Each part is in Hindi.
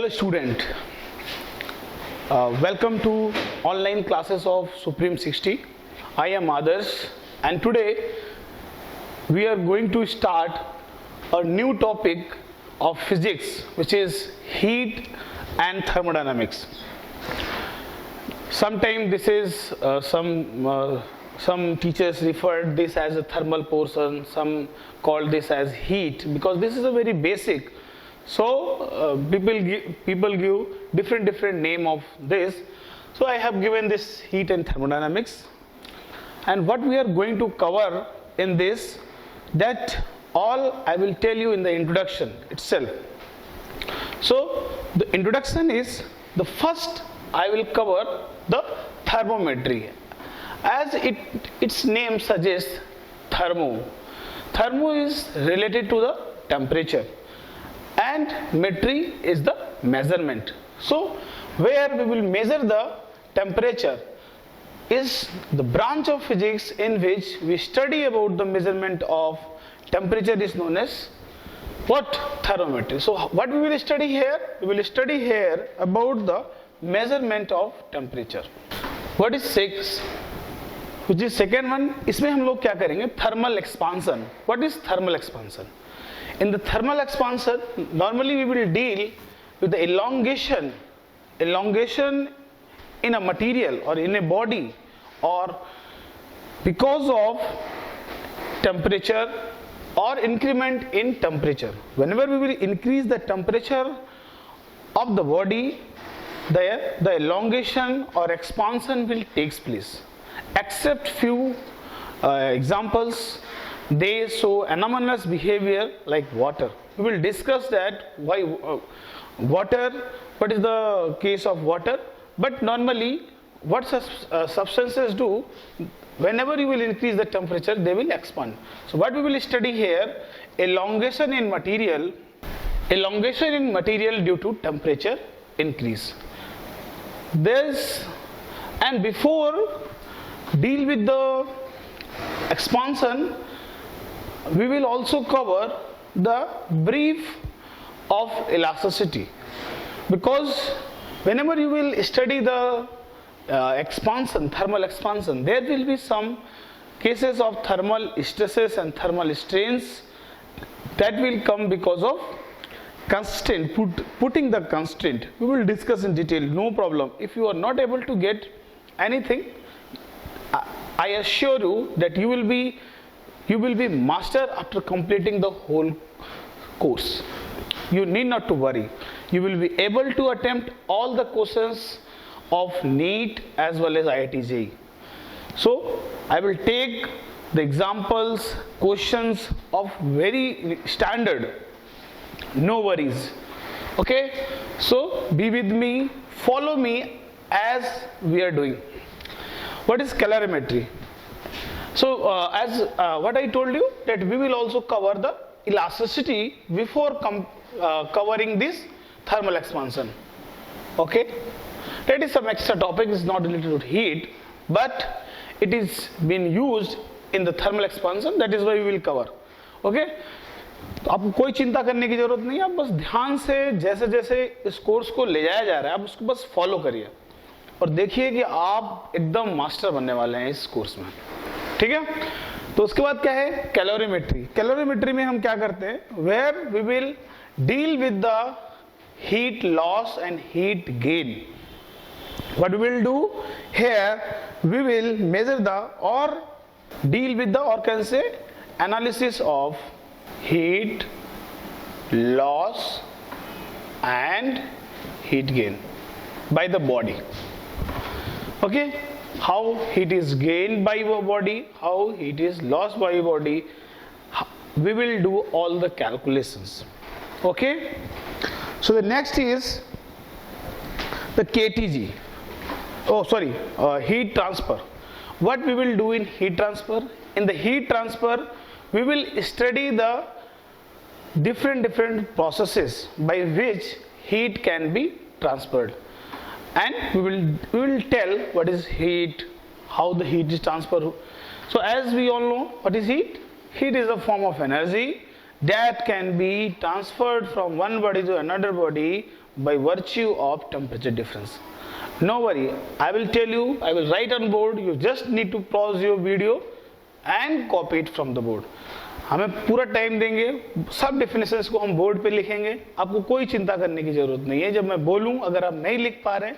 Hello student, welcome to online classes of Supreme 60. I am Adarsh and today we are going to start a new topic of physics, which is heat and thermodynamics. Sometimes this is some teachers referred this as a thermal portion, some call this as heat, because this is a very basic. So people give different name of this. So I have given this heat and thermodynamics, and what we are going to cover in this, that all I will tell you in the introduction itself. So the introduction is the first. I will cover the thermometry, as its name suggests. Thermo is related to the temperature, and metry is the measurement. So where we will measure the temperature is the branch of physics in which we study about the measurement of temperature is known as what? Thermometry. So what we will study here? We will study here about the measurement of temperature. What is six? Which is second one. इसमें हम लोग क्या करेंगे? Thermal expansion. What is thermal expansion? In the thermal expansion, normally we will deal with the elongation in a material or in a body, or because of temperature or increment in temperature. Whenever we will increase the temperature of the body, the elongation or expansion will takes place. Except few examples, they show anomalous behavior like water. We will discuss that why water, what is the case of water. But normally what substances do, whenever you will increase the temperature, they will expand. So what we will study here, elongation in material due to temperature increase. And before deal with the expansion, we will also cover the brief of elasticity, because whenever you will study the thermal expansion, there will be some cases of thermal stresses and thermal strains that will come because of constraint, putting the constraint. We will discuss in detail, no problem. If you are not able to get anything, I assure you that you will be master after completing the whole course. You need not to worry. You will be able to attempt all the questions of NEET as well as IIT JEE. So I will take the examples, questions of very standard. No worries. Okay? So be with me, follow me as we are doing. What is calorimetry? So as what I told you, that we will also cover the elasticity before covering this thermal expansion. Okay, that is some extra topic. Is not related to heat, but it is being used in the thermal expansion. That is why we will cover. Okay, तो आपको कोई चिंता करने की जरूरत नहीं है. आप बस ध्यान से जैसे जैसे इस कोर्स को ले जाया जा रहा है, आप उसको बस फॉलो करिए और देखिए कि आप एकदम मास्टर बनने वाले हैं इस कोर्स में. ठीक है. तो उसके बाद क्या है? कैलोरीमेट्री. कैलोरीमेट्री में हम क्या करते हैं? Where we will deal with the heat loss and heat gain. What we will do here, we will measure the और डील विद द, और can say, analysis of heat loss and heat gain by the body. Okay, how heat is gained by your body, how heat is lost by your body, we will do all the calculations. Okay, so the next is the KTG. Oh sorry, heat transfer. What we will do in heat transfer? In the heat transfer, we will study the different processes by which heat can be transferred. And we will tell what is heat, how the heat is transferred. So as we all know, what is heat? Heat is a form of energy that can be transferred from one body to another body by virtue of temperature difference. No worry, I will tell you, I will write on board, you just need to pause your video and copy it from the board. हमें पूरा टाइम देंगे, सब डेफिनेशंस को हम बोर्ड पे लिखेंगे, आपको कोई चिंता करने की जरूरत नहीं है. जब मैं बोलूं अगर आप नहीं लिख पा रहे,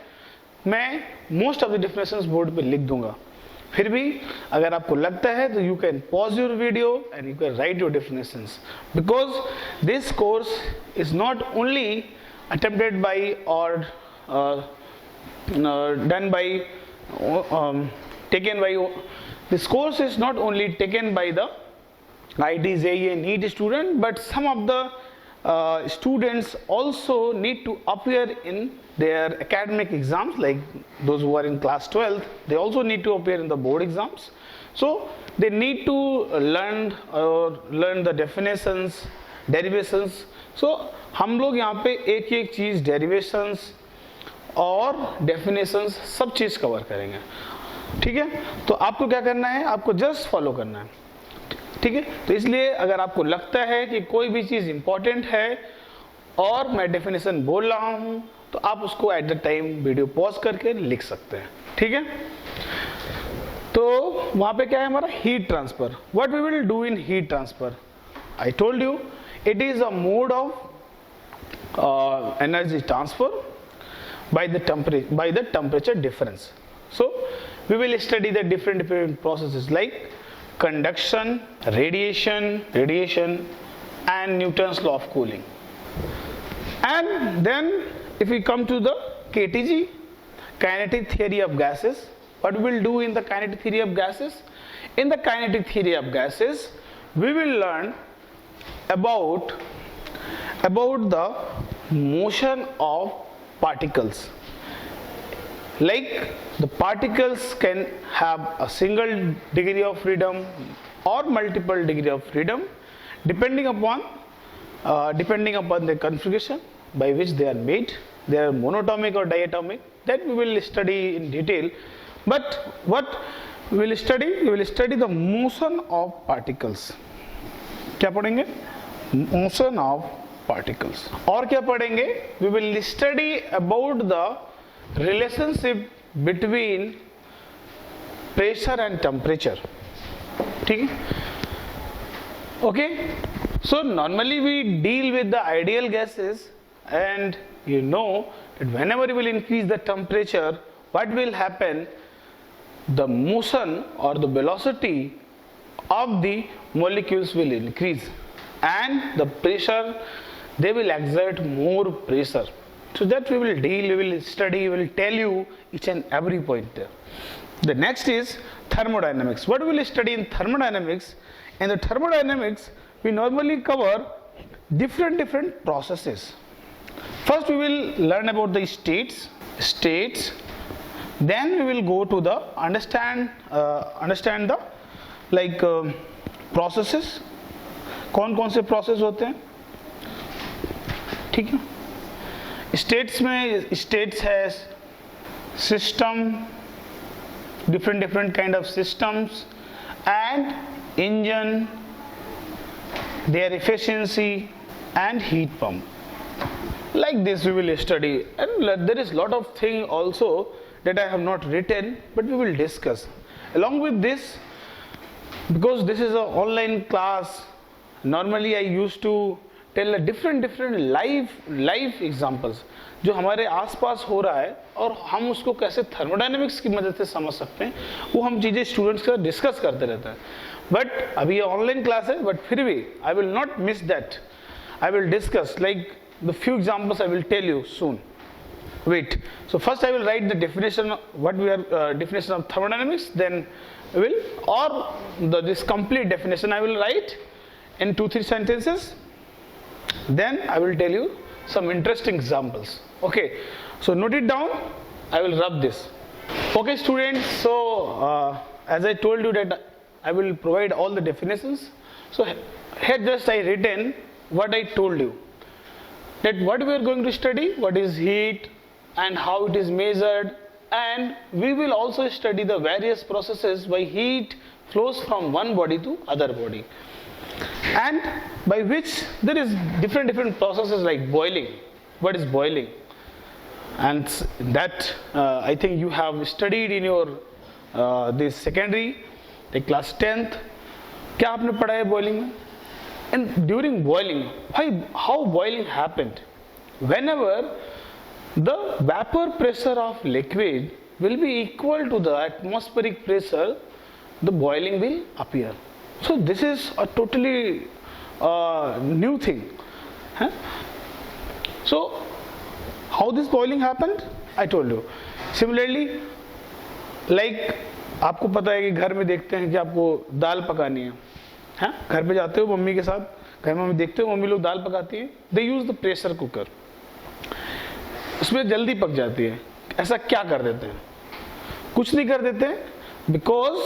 मैं most of the definitions board पे लिख दूंगा. फिर भी अगर आपको लगता है तो you can pause your video and you can write your definitions, because this course is not only attempted by और done by taken by this course is not only taken by the IIT JEE and NEET student, but some of the students also need to appear in their academic exams, like those who are in class 12th, they also need to appear in the board exams. So they need to learn the definitions, derivations. So हम लोग यहाँ पे एक एक चीज derivations और डेफिनेशंस सब चीज कवर करेंगे. ठीक है, तो आपको क्या करना है, आपको जस्ट फॉलो करना है. ठीक है, तो इसलिए अगर आपको लगता है कि कोई भी चीज इंपॉर्टेंट है और मैं डेफिनेशन बोल रहा हूं, तो आप उसको at the time video pause करके लिख सकते हैं. ठीक है, तो वहां पे क्या है हमारा heat transfer. What we will do in heat transfer, I told you it is a mode of energy transfer by the temperature difference. So we will study the different processes like conduction, radiation and Newton's law of cooling. And then if we come to the KTG, kinetic theory of gases, what we will do in the kinetic theory of gases? In the kinetic theory of gases, we will learn about the motion of particles. Like the particles can have a single degree of freedom or multiple degree of freedom depending upon the configuration by which they are made. They are monatomic or diatomic, that we will study in detail. But what we will study? We will study the motion of particles. क्या पढ़ेंगे? Motion of particles. और क्या पढ़ेंगे? We will study about the relationship between pressure and temperature. ठीक है? Okay. So normally we deal with the ideal gases, and you know that whenever you will increase the temperature, what will happen? The motion or the velocity of the molecules will increase, and the pressure, they will exert more pressure. So that we will deal, we will study, we will tell you each and every point there. The next is thermodynamics. What we will study in thermodynamics? In the thermodynamics, we normally cover different processes. First we will learn about the states. Then we will go to the understand the like processes. कौन से process होते हैं? ठीक है, स्टेट्स में स्टेट्स है system, different kind of systems, and engine, their efficiency and heat pump. Like this we will study, and there is lot of thing also that I have not written, but we will discuss. Along with this, because this is an online class, normally I used to tell a different live examples जो हमारे आसपास हो रहा है और हम उसको कैसे थर्मोडायनेमिक्स की मदद से समझ सकते हैं, वो हम चीज़ें स्टूडेंट्स के साथ डिस्कस करते रहते हैं. बट अभी ये ऑनलाइन क्लास है, बट फिर भी I will not miss that. I will discuss like the few examples I will tell you soon. Wait, so first I will write the definition, definition of thermodynamics, then I will, or this complete definition I will write in 2-3 sentences, then I will tell you some interesting examples. Okay, so note it down, I will rub this. Okay students, so as I told you that I will provide all the definitions. So here just I written what I told you, that what we are going to study, what is heat and how it is measured, and we will also study the various processes by heat flows from one body to other body, and by which there is different processes like boiling. What is boiling? and that I think you have studied in your this secondary like class 10th. क्या आपने पढ़ा है boiling में? And during boiling, how boiling happened? Whenever the vapor pressure of liquid will be equal to the atmospheric pressure, the boiling will appear. So this is a totally new thing. Huh? So how this boiling happened? I told you. Similarly, like आपको पता है कि घर में देखते हैं कि आपको दाल पकानी है, हाँ? घर पे जाते हो मम्मी के साथ, घर में देखते हो मम्मी लोग दाल पकाती हैं, दे यूज द प्रेशर कुकर, उसमें जल्दी पक जाती है. ऐसा क्या कर देते हैं? कुछ नहीं कर देते हैं, because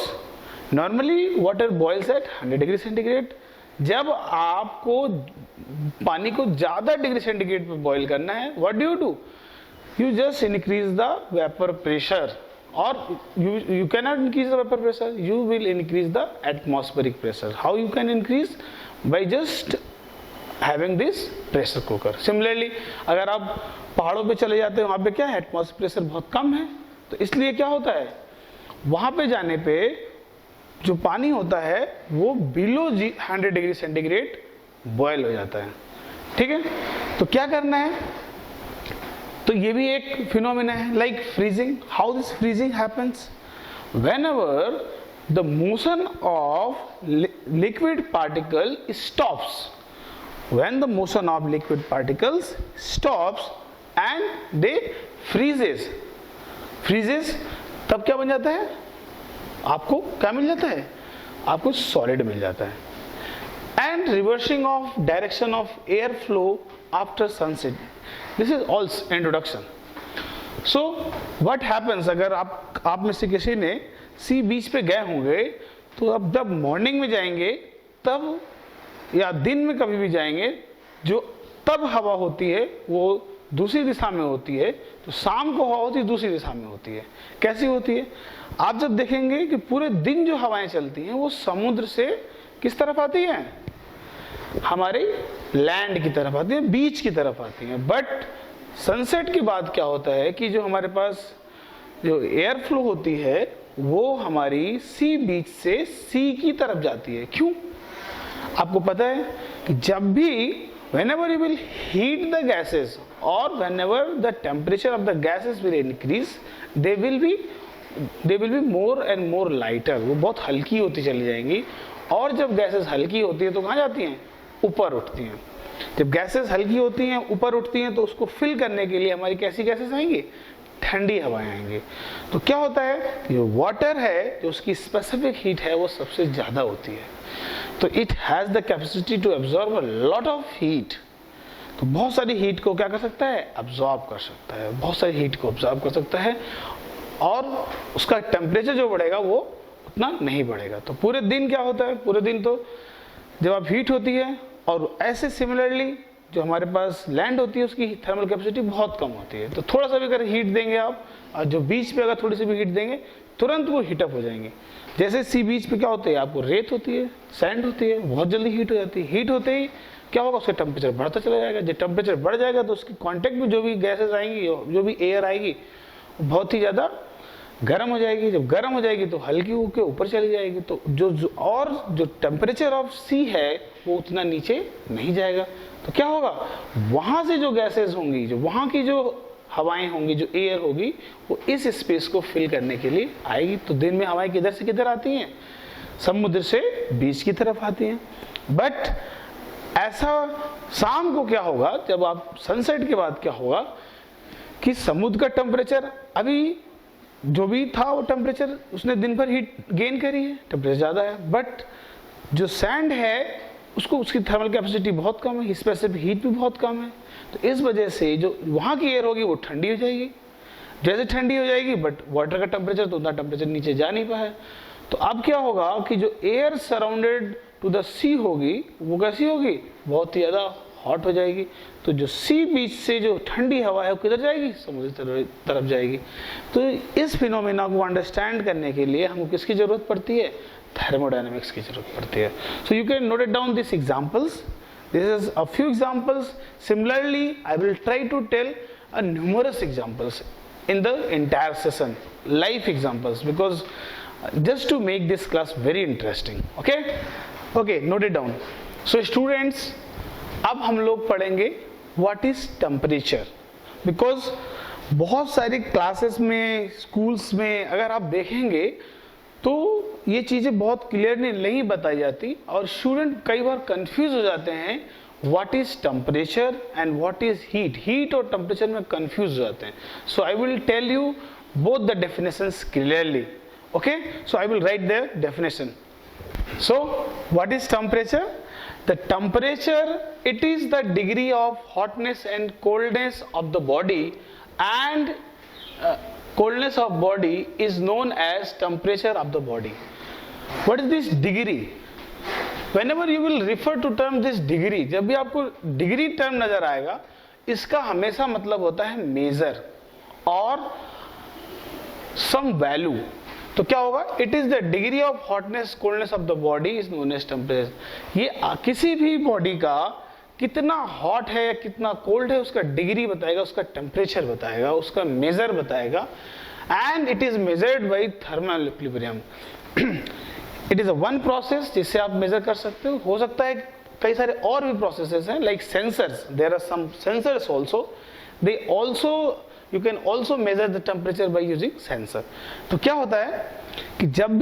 normally water boils at 100 degree centigrade. जब आपको पानी को ज्यादा डिग्री सेंटीग्रेड पे बॉईल करना है, what do? You just increase the vapour pressure, or you cannot increase the vapor pressure, you will increase the atmospheric pressure. How you can increase? By just having this pressure cooker. Similarly, अगर आप पहाड़ों पे चले जाते हैं, वहाँ पे क्या है, एटमॉस्फेरिक प्रेशर बहुत कम है, तो इसलिए क्या होता है, वहाँ पे जाने पे जो पानी होता है वो बिलो 100 डिग्री सेंटीग्रेड बॉयल हो जाता है. ठीक है, तो क्या करना है, तो ये भी एक फिनोमेना है like freezing. How this freezing happens? Whenever the motion of liquid particle stops, when the motion of liquid particles stops and they freezes, तब क्या बन जाता है, आपको क्या मिल जाता है, आपको सॉलिड मिल जाता है. And reversing of direction of air flow after sunset. This is also introduction. So what happens, अगर आप में से किसी ने सी बीच पे गए होंगे, तो अब जब मॉर्निंग में जाएंगे तब या दिन में कभी भी जाएंगे, जो तब हवा होती है वो दूसरी दिशा में होती है, तो शाम को हवा होती है दूसरी दिशा में होती है. कैसी होती है? आप जब देखेंगे कि पूरे दिन जो हवाएं चलती हैं वो समुद्र से किस तरफ आती हैं, हमारे लैंड की तरफ आती है, बीच की तरफ आती है. बट सनसेट के बाद क्या होता है कि जो हमारे पास जो एयर फ्लो होती है वो हमारी सी बीच से सी की तरफ जाती है. क्यों? आपको पता है कि जब भी whenever you will heat the gases or whenever the temperature of the gases will increase, they will be more and more lighter. वो बहुत हल्की होती चली जाएंगी, और जब गैसेस हल्की होती है तो कहाँ जाती हैं, ऊपर उठती हैं. जब गैसेस हल्की होती हैं ऊपर उठती हैं तो उसको फिल करने के लिए हमारी कैसी गैसेस आएंगी, ठंडी हवाएं आएंगी. तो क्या होता है, जो वाटर है जो उसकी स्पेसिफिक हीट है वो सबसे ज्यादा होती है, तो it has the capacity to absorb a lot of heat. तो बहुत सारी हीट को क्या कर सकता है, अब्जॉर्ब कर सकता है, बहुत सारी हीट को अब्जॉर्ब कर सकता है, और उसका टेम्परेचर जो बढ़ेगा वो उतना नहीं बढ़ेगा. तो पूरे दिन क्या होता है, पूरे दिन तो जब आप हीट होती है, और ऐसे सिमिलरली जो हमारे पास लैंड होती है उसकी थर्मल कैपेसिटी बहुत कम होती है. तो थोड़ा सा भी अगर हीट देंगे आप, और जो बीच पे अगर थोड़ी सी भी हीट देंगे तुरंत वो हीटअप हो जाएंगे. जैसे सी बीच पे क्या होता है, आपको रेत होती है, सैंड होती है, बहुत जल्दी हीट हो जाती है. हीट होते ही क्या होगा, उसका टेम्परेचर बढ़ता चला जाएगा. जब टेम्परेचर बढ़ जाएगा तो उसकी कॉन्टेक्ट में जो भी गैसेज आएंगी, जो भी एयर आएगी, बहुत ही ज़्यादा गर्म हो जाएगी. जब गर्म हो जाएगी तो हल्की होकर ऊपर चली जाएगी. तो जो टेम्परेचर ऑफ सी है वो उतना नीचे नहीं जाएगा. तो क्या होगा, वहां से जो गैसेस होंगी, जो वहां की जो हवाएं होंगी, जो एयर होगी, वो इस स्पेस को फिल करने के लिए आएगी. तो दिन में हवाएं किधर से किधर आती हैं, समुद्र से बीच की तरफ आती हैं. बट ऐसा शाम को क्या होगा, जब आप सनसेट के बाद क्या होगा कि समुद्र का टेम्परेचर अभी जो भी था वो टेम्परेचर उसने दिन भर हीट गेन करी है, टेम्परेचर ज़्यादा है. बट जो सैंड है उसको उसकी थर्मल कैपेसिटी बहुत कम है, स्पेसिफिक हीट भी बहुत कम है. तो इस वजह से जो वहाँ की एयर होगी वो ठंडी हो जाएगी. जैसे ठंडी हो जाएगी, बट वाटर का टेम्परेचर तो उतना टेम्परेचर नीचे जा नहीं पाया. तो अब क्या होगा कि जो एयर सराउंडेड टू द सी होगी वो कैसी होगी, बहुत ही ज़्यादा हॉट हो जाएगी. तो जो सी बीच से जो ठंडी हवा है वो किधर जाएगी, समुद्र तरफ जाएगी. तो इस फिनोमेना को अंडरस्टैंड करने के लिए हमको किसकी जरूरत पड़ती है, थर्मोडायनेमिक्स की जरूरत पड़ती है. So you can note it down this examples. This is a few examples. Similarly, I will try to tell numerous examples in the entire session, live examples, because just to make this class very interesting. Okay, note it down. So students, अब हम लोग पढ़ेंगे what is temperature, because बहुत सारी क्लासेस में, स्कूल्स में अगर आप देखेंगे तो ये चीज़ें बहुत क्लियरली नहीं बताई जाती और स्टूडेंट कई बार कंफ्यूज हो जाते हैं what is temperature and what is heat. Heat और टेम्परेचर में कंफ्यूज हो जाते हैं. So I will tell you both the definitions clearly. Okay, so I will write the definition. So what is temperature? The temperature, it is the degree of hotness and coldness of the body, and coldness of body is known as temperature of the body. What is this degree? Whenever you will refer to term this degree, जब भी आपको degree term नजर आएगा, इसका हमेशा मतलब होता है measure और some value. तो क्या होगा? It is the degree of hotness coldness of the body is known as temperature. ये किसी भी बॉडी का कितना हॉट है या कितना कोल्ड है उसका डिग्री बताएगा, उसका टेम्परेचर बताएगा, उसका मेजर बताएगा. And it is measured by thermal equilibrium. It is a one process जिससे आप मेजर कर सकते हो सकता है कई सारे और भी प्रोसेसेस हैं like sensors. There are some sensors also. They also You can also measure the temperature by using sensor. तो क्या होता है कि जब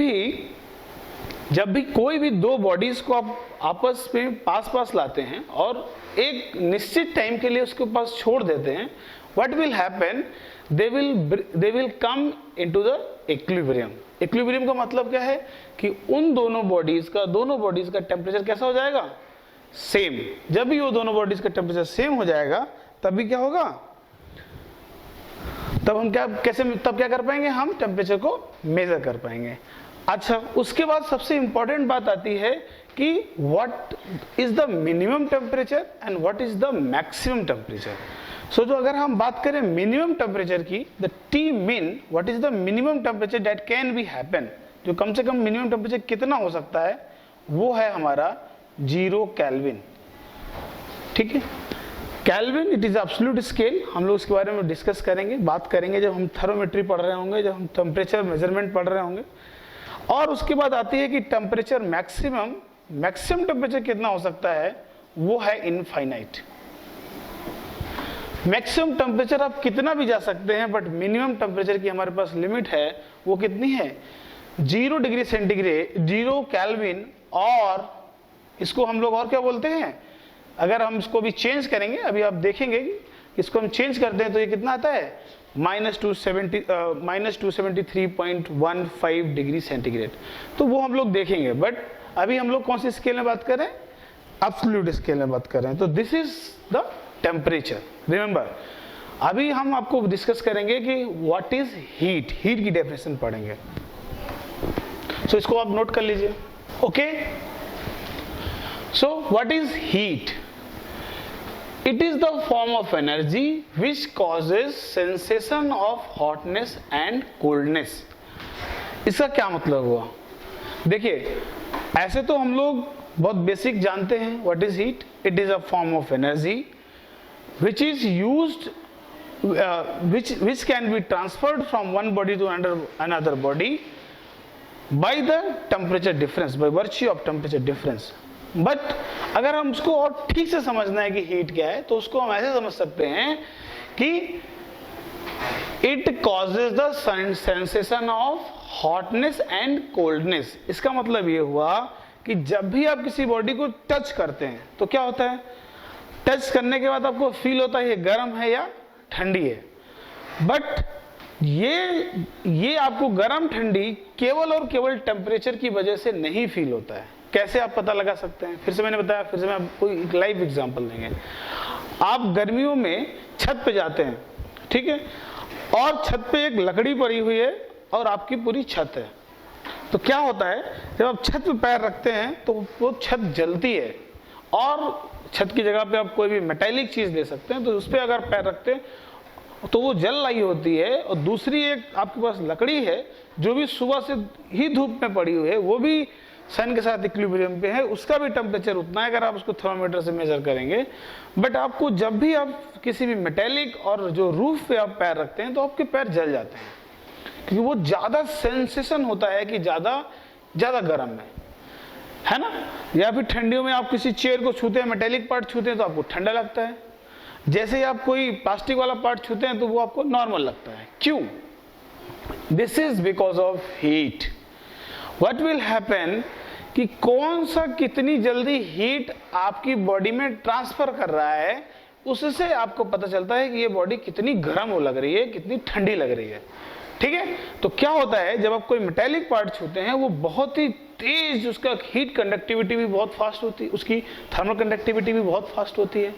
भी कोई भी दो बॉडीज को आप आपस में पास लाते हैं और एक निश्चित टाइम के लिए उसके पास छोड़ देते हैं, what will happen? They will come into the equilibrium. Equilibrium का मतलब क्या है कि उन दोनों बॉडीज का टेम्परेचर कैसा हो जाएगा? सेम. जब भी वो दोनों बॉडीज का टेम्परेचर सेम हो जाएगा तभी क्या होगा? तब हम क्या कर पाएंगे? हम टेम्परेचर को मेजर कर पाएंगे. अच्छा, उसके बाद सबसे इंपॉर्टेंट बात आती है कि what is the minimum temperature and what is the maximum temperature. So जो अगर हम बात करें मिनिमम टेम्परेचर की, the T mean what is the minimum temperature that can be happen, जो कम से कम मिनिमम टेम्परेचर कितना हो सकता है, वो है हमारा 0 केल्विन. ठीक है, kelvin it is absolute scale. हम लोग इसके बारे में डिस्कस करेंगे, बात करेंगे जब हम थर्मोमेट्री पढ़ रहे होंगे, जब हम टेम्परेचर मेजरमेंट पढ़ रहे होंगे. और उसके बाद आती है कि टेम्परेचर मैक्सिमम टेम्परेचर कितना हो सकता है, वो है इनफाइनाइट. मैक्सिमम टेम्परेचर आप कितना भी जा सकते हैं, बट मिनिमम टेम्परेचर की हमारे पास लिमिट है. वो कितनी है? 0 डिग्री सेंटीग्रेड, 0 केल्विन. और इसको हम लोग और क्या बोलते हैं? अगर हम इसको भी चेंज करेंगे, अभी आप देखेंगे कि इसको हम चेंज करते हैं तो ये कितना आता है? -273.15 डिग्री सेंटीग्रेड. तो वो हम लोग देखेंगे, बट अभी हम लोग कौन सी स्केल में बात कर रहे हैं? एब्सोल्यूट स्केल में बात कर रहे हैं. तो this is the temperature. Remember, अभी हम आपको डिस्कस करेंगे कि व्हाट इज हीट. हीट की डेफिनेशन पढ़ेंगे. सो इसको आप नोट कर लीजिए. Okay, so what is heat? It is the form of energy which causes sensation of hotness and coldness. इसका क्या मतलब हुआ? देखिए, ऐसे तो हम लोग बहुत बेसिक जानते हैं what is heat. It is a form of energy which is used, which can be transferred from one body to another body by the temperature difference, by virtue of temperature difference. But अगर हम उसको और ठीक से समझना है कि हीट क्या है, तो उसको हम ऐसे समझ सकते हैं कि it causes the sensation of hotness and coldness. इसका मतलब ये हुआ कि जब भी आप किसी बॉडी को टच करते हैं तो क्या होता है? टच करने के बाद आपको फील होता है ये गर्म है या ठंडी है. बट ये आपको गर्म ठंडी केवल और केवल टेम्परेचर की वजह से नहीं फील होता है. कैसे आप पता लगा सकते हैं? फिर से मैंने बताया, फिर से मैं आपको एक लाइव एग्जांपल देंगे. आप गर्मियों में छत पे जाते हैं, ठीक है, और छत पे एक लकड़ी पड़ी हुई है और आपकी पूरी छत है. तो क्या होता है, जब आप छत पे पैर रखते हैं तो वो छत जलती है, और छत की जगह पे आप कोई भी मेटालिक चीज ले सकते हैं, तो उस पर अगर पैर रखते हैं तो वो जल रही होती है. और दूसरी एक आपके पास लकड़ी है जो भी सुबह से ही धूप में पड़ी हुई है, वो भी सन के साथ इक्विलिब्रियम पे है, उसका भी टेम्परेचर उतना है अगर आप उसको थर्मोमीटर से मेजर करेंगे। बट आपको जब भी आप किसी भी मेटेलिक और जो रूफ पे आप पैर रखते हैं तो आपके पैर जल जाते हैं, क्योंकि वो ज़्यादा सेंसेशन होता है कि ज़्यादा गर्म है ना। या फिर ठंडियों में आप किसी चेयर को छूते हैं, मेटेलिक पार्ट छूते हैं तो आपको ठंडा लगता है, जैसे ही आप कोई प्लास्टिक वाला पार्ट छूते हैं तो वो आपको नॉर्मल लगता है। क्यों? This is because of heat. What will happen कि कौन सा कितनी जल्दी हीट आपकी बॉडी में ट्रांसफर कर रहा है, उससे आपको पता चलता है कि ये बॉडी कितनी गर्म हो लग रही है, कितनी ठंडी लग रही है। ठीक है, तो क्या होता है जब आप कोई मेटेलिक पार्ट छूते हैं वो बहुत ही तेज, उसका हीट कंडक्टिविटी भी बहुत फास्ट होती है, उसकी थर्मल कंडक्टिविटी भी बहुत फास्ट होती है,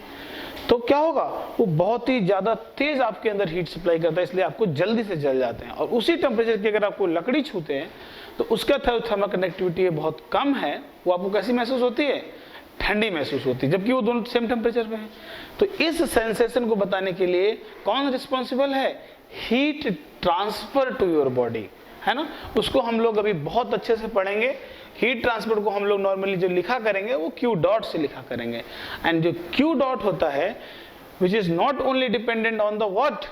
तो क्या होगा, वो बहुत ही ज्यादा तेज आपके अंदर हीट सप्लाई करता है, इसलिए आपको जल्दी से जल जाते हैं। और उसी टेम्परेचर की अगर आपको लकड़ी छूते हैं तो उसका थर्मल कंडक्टिविटी बहुत कम है, वो आपको कैसी महसूस होती है, ठंडी महसूस होती है, जबकि वो दोनों सेम टेम्परेचर पे हैं। तो इस सेंसेशन को बताने के लिए कौन रिस्पॉन्सिबल है, heat transfer to your body, है ना। उसको हम लोग अभी बहुत अच्छे से पढ़ेंगे। हीट ट्रांसफर को हम लोग नॉर्मली जो लिखा करेंगे वो क्यू डॉट से लिखा करेंगे। एंड जो क्यू डॉट होता है which is not only dependent on the what,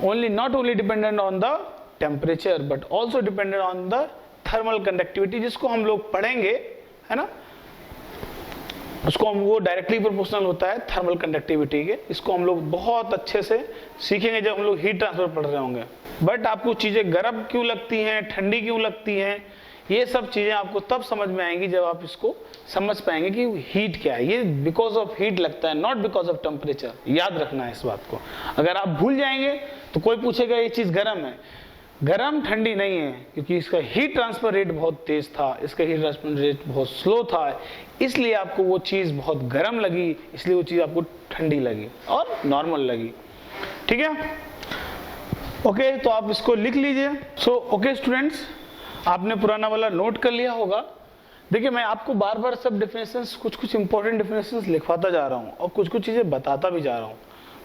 not only dependent on the temperature but also dependent on the thermal conductivity, जिसको हम लोग पढ़ेंगे, है ना। उसको हम, वो डायरेक्टली प्रोपोर्शनल होता है थर्मल कंडक्टिविटी के। इसको हम लोग बहुत अच्छे से सीखेंगे जब हम लोग हीट ट्रांसफर पढ़ रहे होंगे। बट आपको चीजें गर्म क्यों लगती हैं, ठंडी क्यों लगती हैं, ये सब चीजें आपको तब समझ में आएंगी जब आप इसको समझ पाएंगे कि हीट क्या है। ये बिकॉज ऑफ हीट लगता है, नॉट बिकॉज ऑफ टेम्परेचर। याद रखना है इस बात को। अगर आप भूल जाएंगे तो कोई पूछेगा ये चीज गर्म है, गर्म ठंडी नहीं है, क्योंकि इसका हीट ट्रांसफर रेट बहुत तेज था, इसका हीट ट्रांसफर रेट बहुत स्लो था, इसलिए आपको वो चीज बहुत गर्म लगी, इसलिए वो चीज आपको ठंडी लगी और नॉर्मल लगी। ठीक है, ओके, तो आप इसको लिख लीजिए। सो ओके स्टूडेंट्स, आपने पुराना वाला नोट कर लिया होगा। देखिए, मैं आपको बार बार सब डेफिनेशंस, कुछ इंपॉर्टेंट डेफिनेशंस लिखवाता जा रहा हूँ और कुछ चीजें बताता भी जा रहा हूँ।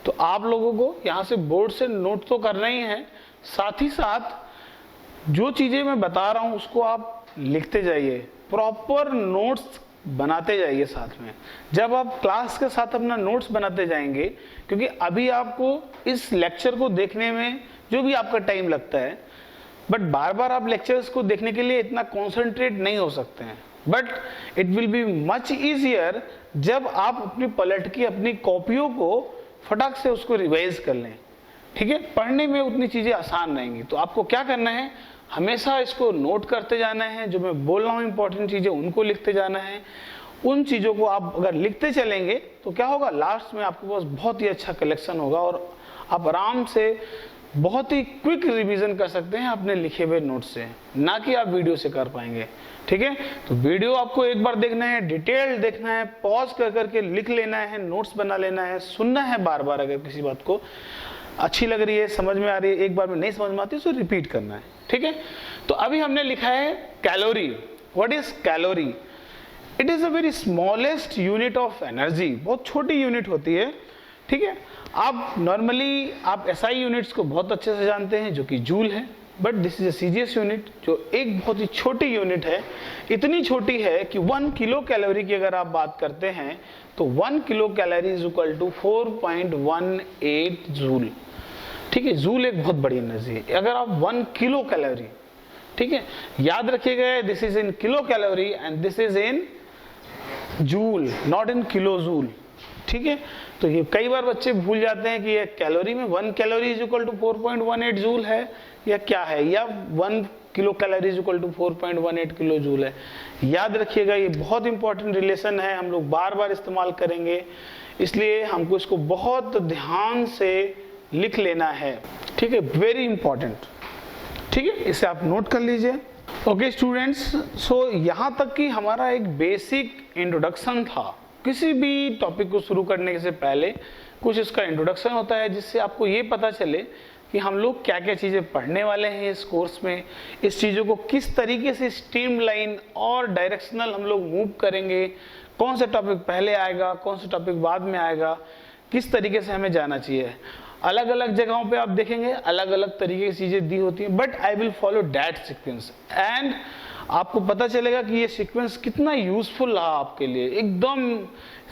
तो आप लोगों को यहाँ से बोर्ड से नोट तो करना ही है, साथ ही साथ जो चीजें मैं बता रहा हूँ उसको आप लिखते जाइए, प्रॉपर नोट्स बनाते जाइए साथ में। जब आप क्लास के साथ अपना नोट्स बनाते जाएंगे, क्योंकि अभी आपको इस लेक्चर को देखने में जो भी आपका टाइम लगता है, बट बार बार आप लेक्चर्स को देखने के लिए इतना कॉन्सेंट्रेट नहीं हो सकते हैं। But it will be much easier जब आप अपनी पलट की अपनी कॉपियों को फटाक से उसको रिवाइज कर लें। ठीक है, पढ़ने में उतनी चीजें आसान रहेंगी। तो आपको क्या करना है, हमेशा इसको नोट करते जाना है, जो मैं बोल रहा हूँ इंपॉर्टेंट चीजें उनको लिखते जाना है। उन चीजों को आप अगर लिखते चलेंगे तो क्या होगा, लास्ट में आपके पास बहुत ही अच्छा कलेक्शन होगा और आप आराम से बहुत ही क्विक रिवीजन कर सकते हैं अपने लिखे हुए नोट से, ना कि आप वीडियो से कर पाएंगे। ठीक है, तो वीडियो आपको एक बार देखना है, डिटेल देखना है, पॉज कर करके लिख लेना है, नोट्स बना लेना है, सुनना है बार बार। अगर किसी बात को अच्छी लग रही है, समझ में आ रही है, एक बार में नहीं समझ में आती है तो रिपीट करना है। ठीक है, तो अभी हमने लिखा है calorie. What is calorie? It is a very smallest unit of energy, बहुत छोटी यूनिट होती है। ठीक है, आप नॉर्मली आप एसआई यूनिट्स को बहुत अच्छे से जानते हैं जो कि जूल है, but this is a CGS unit जो एक बहुत ही छोटी यूनिट है। इतनी छोटी है कि 1 किलो कैलोरी की अगर आप बात करते हैं तो 1 kilo calorie is equal to 4.18 joule. ठीक है, जूल एक बहुत बड़ी एनर्जी है। अगर आप 1 किलो कैलोरी, ठीक है, याद रखिएगा this is in kilo calorie and this is in joule, not in kilo joule. ठीक है, तो ये कई बार बच्चे भूल जाते हैं कि ये कैलोरी में 1 calorie is equal to 4.18 joule है या क्या है, या 1 kilo calorie is equal to 4.18 kilo joule है। याद रखिएगा, ये बहुत इंपॉर्टेंट रिलेशन है, हम लोग बार बार इस्तेमाल करेंगे, इसलिए हमको इसको बहुत ध्यान से लिख लेना है। ठीक है, वेरी इंपॉर्टेंट। ठीक है, इसे आप नोट कर लीजिए। ओके स्टूडेंट्स, सो यहाँ तक कि हमारा एक बेसिक इंट्रोडक्शन था। किसी भी टॉपिक को शुरू करने से पहले कुछ इसका इंट्रोडक्शन होता है, जिससे आपको ये पता चले कि हम लोग क्या क्या चीज़ें पढ़ने वाले हैं इस कोर्स में, इस चीज़ों को किस तरीके से स्ट्रीमलाइन और डायरेक्शनल हम लोग मूव करेंगे, कौन सा टॉपिक पहले आएगा, कौन सा टॉपिक बाद में आएगा, किस तरीके से हमें जाना चाहिए। अलग अलग जगहों पे आप देखेंगे अलग अलग तरीके की चीजें दी होती हैं, but I will follow that sequence and आपको पता चलेगा कि ये सीक्वेंस कितना यूजफुल रहा आपके लिए। एकदम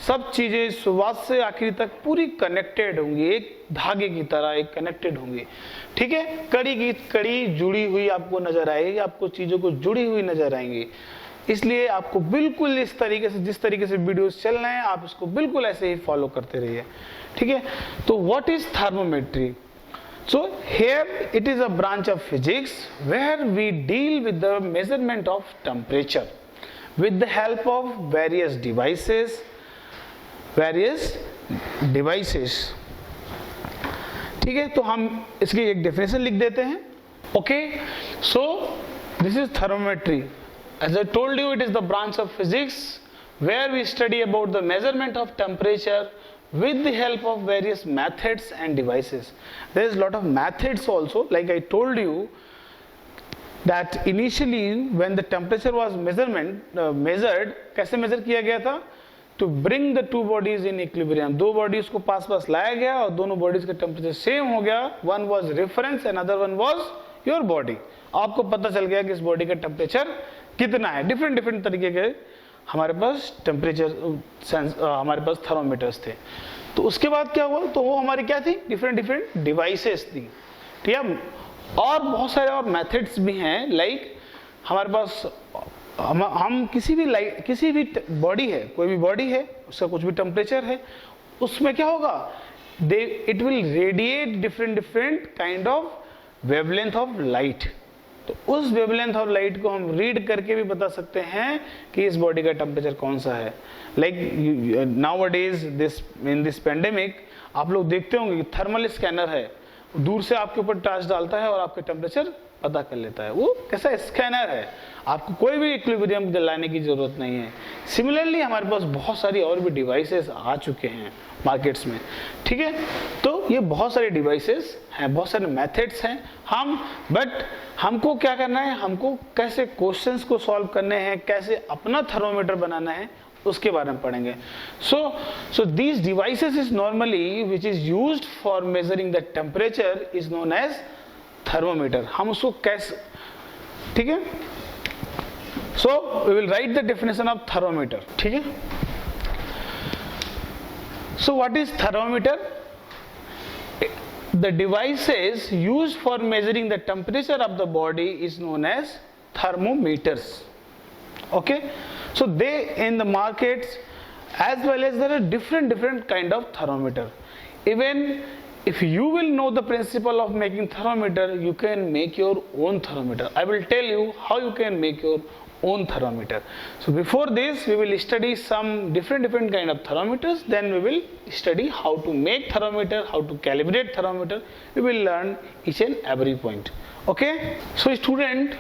सब चीजें शुरुआत से आखिरी तक पूरी कनेक्टेड होंगी, एक धागे की तरह एक कनेक्टेड होंगी, ठीक है। कड़ी की कड़ी जुड़ी हुई आपको नजर आएगी, आपको चीजों को जुड़ी हुई नजर आएंगी। इसलिए आपको बिल्कुल इस तरीके से, जिस तरीके से वीडियोस चल रहे हैं, आप इसको बिल्कुल ऐसे ही फॉलो करते रहिए, ठीक है। तो what is thermometry? So here it is a branch of physics where we deal with the measurement of temperature with the help of various devices. ठीक है, तो हम इसकी एक डेफिनेशन लिख देते हैं। Okay, so this is thermometry. As I told you, it is the branch of physics where we study about the measurement of temperature with the help of various methods and devices. There is a lot of methods also, like I told you that initially when the temperature was measured, कैसे measure किया गया था? To bring the two bodies in equilibrium. दो bodies को पास पास लाया गया और दोनों bodies का temperature same हो गया. One was reference and other one was your body. आपको पता चल गया कि इस body का temperature कितना है। डिफरेंट तरीके के हमारे पास टेम्परेचर हमारे पास थर्मोमीटर्स थे। तो उसके बाद क्या हुआ? तो वो हमारी क्या थी? डिफरेंट डिवाइसेस थी, ठीक है। और बहुत सारे और मेथड्स भी हैं, लाइक हमारे पास हम किसी भी बॉडी है, कोई भी बॉडी है, उसका कुछ भी टेम्परेचर है, उसमें क्या होगा? It will radiate different kind of wavelength of light. तो उस वेवलेंथ ऑफ लाइट को हम रीड करके भी बता सकते हैं कि इस बॉडी का टेम्परेचर कौन सा है। Like nowadays in this pandemic आप लोग देखते होंगे कि थर्मल स्कैनर है, दूर से आपके ऊपर टॉर्च डालता है और आपके टेम्परेचर पता कर लेता है। वो कैसा स्कैनर है, आपको कोई भी इक्विलिब्रियम जलाने की जरूरत नहीं है। सिमिलरली हमारे पास बहुत सारी और भी डिवाइसेस आ चुके हैं मार्केट्स में, ठीक है। तो ये बहुत सारे डिवाइसेस हैं, बहुत सारे मेथड्स हैं। बट हमको क्या करना है? हमको कैसे क्वेश्चंस को सॉल्व करने हैं, कैसे अपना थर्मोमीटर बनाना है, उसके बारे में पढ़ेंगे। So these devices is normally which is used for measuring the temperature is known as thermometer. हम उसको कैसे, ठीक है। So we will write the definition of thermometer, ठीक है। So what is thermometer? The devices used for measuring the temperature of the body is known as thermometers. Okay, so they in the markets, as well as there are different kind of thermometer. Even if you will know the principle of making thermometer, you can make your own thermometer. I will tell you how you can make your own thermometer. So before this we will study some different kind of thermometers, then we will study how to make thermometer, how to calibrate thermometer. We will learn each and every point. Okay, so student,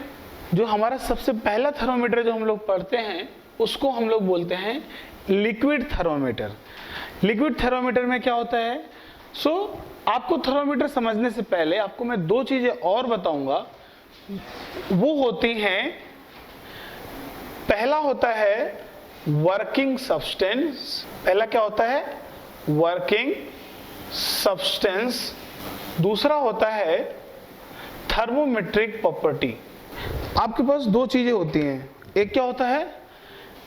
जो हमारा सबसे पहला थर्मोमीटर जो हम लोग पढ़ते हैं उसको हम लोग बोलते हैं लिक्विड थर्मोमीटर। लिक्विड थर्मोमीटर में क्या होता है? आपको थर्मोमीटर समझने से पहले आपको मैं दो चीजें और बताऊंगा, वो होती हैं, पहला होता है वर्किंग सब्सटेंस। पहला क्या होता है? Working substance. दूसरा होता है थर्मोमेट्रिक प्रॉपर्टी। आपके पास दो चीजें होती हैं, एक क्या होता है?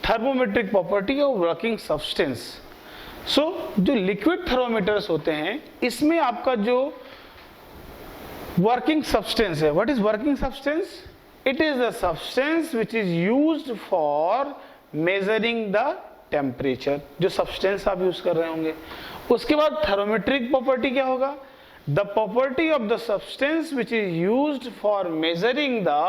थर्मोमेट्रिक प्रॉपर्टी और वर्किंग सब्सटेंस। जो लिक्विड थर्मोमीटर्स होते हैं इसमें आपका जो वर्किंग सब्सटेंस है, what is working substance? It is the substance which is used for measuring the temperature। जो सब्सटेंस आप यूज कर रहे होंगे। उसके बाद थर्मोमेट्रिक प्रॉपर्टी क्या होगा? The property of the substance which is used for measuring the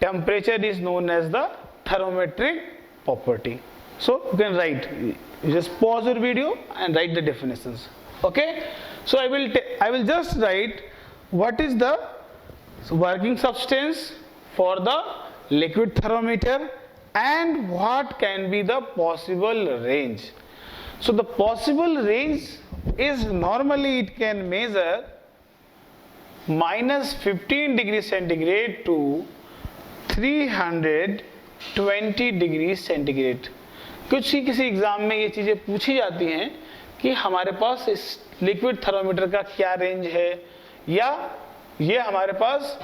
temperature is known as the thermometric property. So you can write, you just pause your video and write the definitions. Okay, so I will just write what is the working substance for the liquid thermometer and what can be the possible range. So the possible range is normally it can measure -15 degrees centigrade to 320 degrees centigrade। किसी एग्जाम में ये चीजें पूछी जाती हैं कि हमारे पास लिक्विड थर्मोमीटर का क्या रेंज है, या ये हमारे पास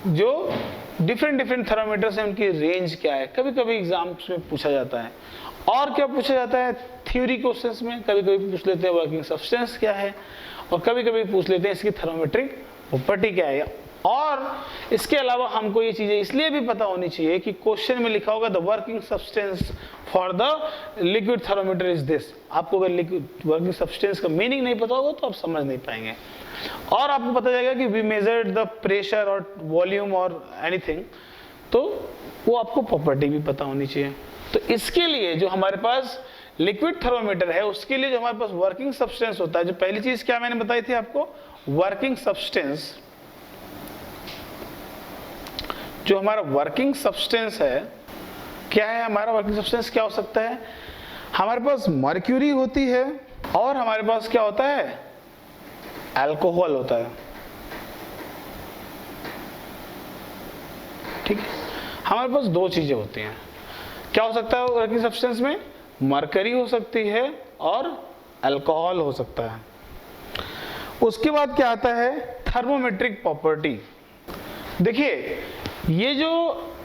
जो डिफरेंट थर्मोमीटर्स हैं उनकी रेंज क्या है, कभी कभी एग्जाम्स में पूछा जाता है। और क्या पूछा जाता है थ्योरी क्वेश्चंस में, कभी कभी पूछ लेते हैं वर्किंग सब्सटेंस क्या है, और कभी कभी पूछ लेते हैं इसकी थर्मोमेट्रिक प्रॉपर्टी क्या है। और इसके अलावा हमको ये चीजें इसलिए भी पता होनी चाहिए कि क्वेश्चन में लिखा होगा the working substance for the liquid thermometer is this. आपको अगर लिक्विड वर्किंग सब्सटेंस का मीनिंग नहीं पता होगा तो आप समझ नहीं पाएंगे। और आपको पता चलेगा कि वी मेजर्ड द प्रेशर और वॉल्यूम और एनीथिंग, तो वो आपको प्रॉपर्टी भी पता होनी चाहिए। तो इसके लिए जो हमारे पास लिक्विड थर्मोमीटर है उसके लिए जो हमारे पास वर्किंग सब्सटेंस होता है, जो पहली चीज क्या मैंने बताई थी आपको, वर्किंग सब्सटेंस, जो हमारा वर्किंग सब्सटेंस है क्या है, हमारा वर्किंग सब्सटेंस क्या हो सकता है, हमारे पास मर्क्यूरी होती है और हमारे पास क्या होता है, अल्कोहल होता है। ठीक है, हमारे पास दो चीजें होती हैं। क्या हो सकता है वर्किंग सब्सटेंस में, मरकरी हो सकती है और अल्कोहल हो सकता है। उसके बाद क्या आता है, थर्मोमेट्रिक प्रॉपर्टी। देखिए ये जो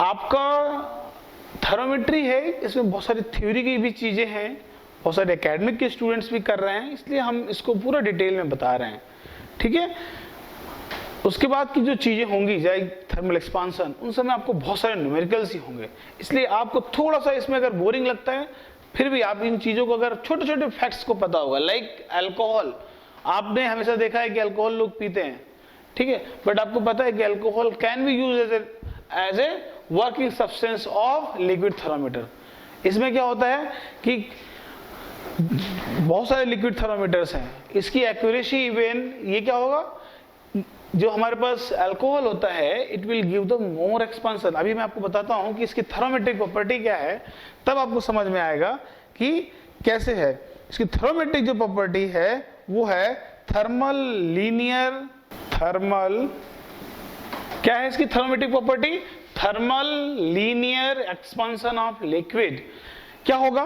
आपका थर्मोमेट्री है इसमें बहुत सारी थ्योरी की भी चीजें हैं, बहुत सारे एकेडमिक के स्टूडेंट्स भी कर रहे हैं, इसलिए हम इसको पूरा डिटेल में बता रहे हैं। ठीक है, उसके बाद की जो चीजें होंगी चाहे थर्मल एक्सपांशन, उन समय आपको बहुत सारे न्यूमेरिकल्स ही होंगे, इसलिए आपको थोड़ा सा इसमें अगर बोरिंग लगता है फिर भी आप इन चीजों को अगर छोटे छोटे फैक्ट्स को पता होगा, लाइक अल्कोहल, आपने हमेशा देखा है कि अल्कोहल लोग पीते हैं, ठीक है, बट आपको पता है कि alcohol can be use as a working substance of liquid thermometer. इसमें क्या होता है कि बहुत सारे लिक्विड थर्मोमीटर्स हैं, इसकी एक्यूरेसी इवन ये क्या होगा, जो हमारे पास अल्कोहल होता है it will give the more expansion. अभी मैं आपको बताता हूं कि इसकी थर्मोमेट्रिक प्रॉपर्टी क्या है, तब आपको समझ में आएगा कि कैसे है। इसकी थर्मोमेट्रिक जो प्रॉपर्टी है वो है थर्मल लीनियर, थर्मल क्या है इसकी thermometric property, thermal linear expansion of liquid. क्या होगा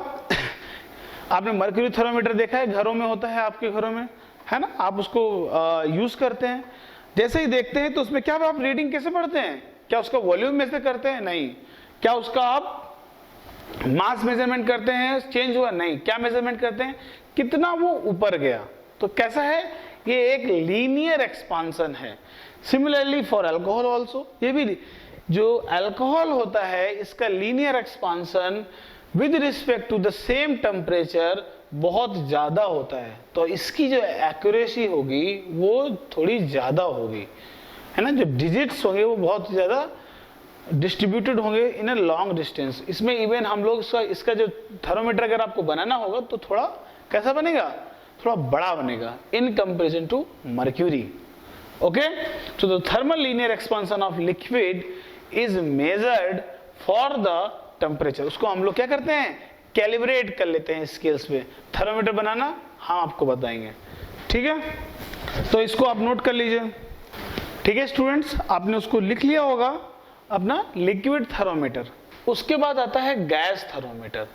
आपने मर्क्यूरी थर्मोमीटर देखा है, घरों में होता है, आपके घरों में है ना, आप उसको यूज करते हैं। जैसे ही देखते हैं तो उसमें क्या आप रीडिंग कैसे पढ़ते हैं, क्या उसका वॉल्यूम में से करते हैं, नहीं, क्या उसका आप मास मेजरमेंट करते हैं, चेंज हुआ, नहीं, क्या मेजरमेंट करते हैं, कितना वो ऊपर गया। तो कैसा है, ये एक लीनियर एक्सपांशन है। सिमिलरली फॉर अल्कोहल ऑल्सो, ये भी जो अल्कोहल होता है इसका linear expansion with respect to the same temperature बहुत ज्यादा होता है, तो इसकी जो एक्यूरेसी होगी वो थोड़ी ज्यादा होगी, है ना, जो डिजिट्स होंगे वो बहुत ज्यादा डिस्ट्रीब्यूटेड होंगे इन अ लॉन्ग डिस्टेंस। इसमें इवन हम लोग इसका जो थर्मोमीटर अगर आपको बनाना होगा तो थोड़ा कैसा बनेगा, थोड़ा बड़ा बनेगा in comparison to mercury. Okay, so the thermal linear expansion of liquid is measured for the temperature। उसको हम लोग क्या करते हैं, कैलिब्रेट कर लेते हैं स्केल्स पे। थर्मोमीटर बनाना हम आपको बताएंगे, ठीक है, तो इसको आप नोट कर लीजिए। ठीक है स्टूडेंट्स, आपने उसको लिख लिया होगा अपना लिक्विड थर्मोमीटर। उसके बाद आता है गैस थर्मोमीटर।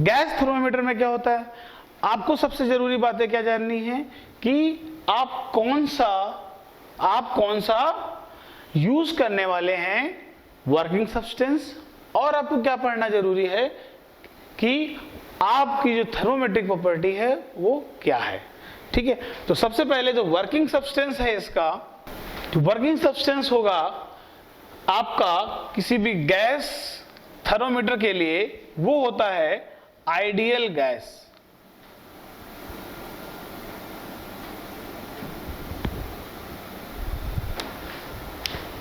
गैस थर्मोमीटर में क्या होता है, आपको सबसे जरूरी बातें क्या जाननी है कि आप कौन सा यूज करने वाले हैं वर्किंग सब्सटेंस, और आपको क्या पढ़ना जरूरी है कि आपकी जो थर्मोमेट्रिक प्रॉपर्टी है वो क्या है। ठीक है, तो सबसे पहले जो वर्किंग सब्सटेंस है इसका, जो वर्किंग सब्सटेंस होगा आपका किसी भी गैस थर्मोमीटर के लिए, वो होता है आइडियल गैस।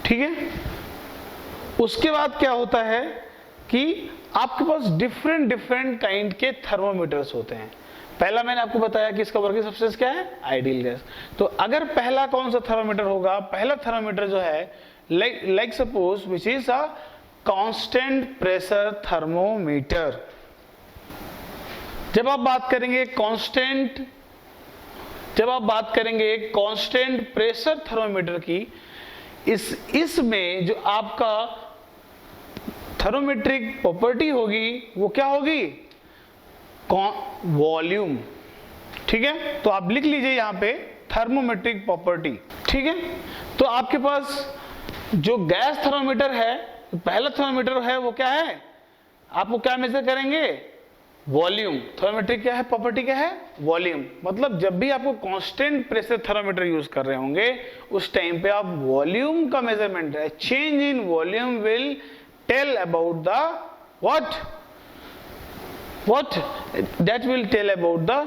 ठीक है, उसके बाद क्या होता है कि आपके पास डिफरेंट काइंड के थर्मोमीटर्स होते हैं। पहला मैंने आपको बताया कि इसका वर्किंग सब्सटेंस क्या है, आइडियल गैस। तो अगर पहला कौन सा थर्मोमीटर होगा, पहला थर्मोमीटर जो है like suppose which is a constant pressure thermometer. जब आप बात करेंगे कांस्टेंट प्रेशर थर्मोमीटर की, इसमें जो आपका थर्मोमेट्रिक प्रॉपर्टी होगी वो क्या होगी, वॉल्यूम। ठीक है, तो आप लिख लीजिए यहाँ पे थर्मोमेट्रिक प्रॉपर्टी। ठीक है, तो आपके पास जो गैस थर्मोमीटर है, पहला थर्मोमीटर है वो क्या है, आपको क्या मेजर करेंगे, वॉल्यूम। थर्मोमेट्रिक क्या है, प्रॉपर्टी क्या है, वॉल्यूम। मतलब जब भी आपको कांस्टेंट प्रेशर थर्मोमीटर यूज कर रहे होंगे उस टाइम पे आप वॉल्यूम का मेजरमेंट है, change in volume will tell about the what that will tell about the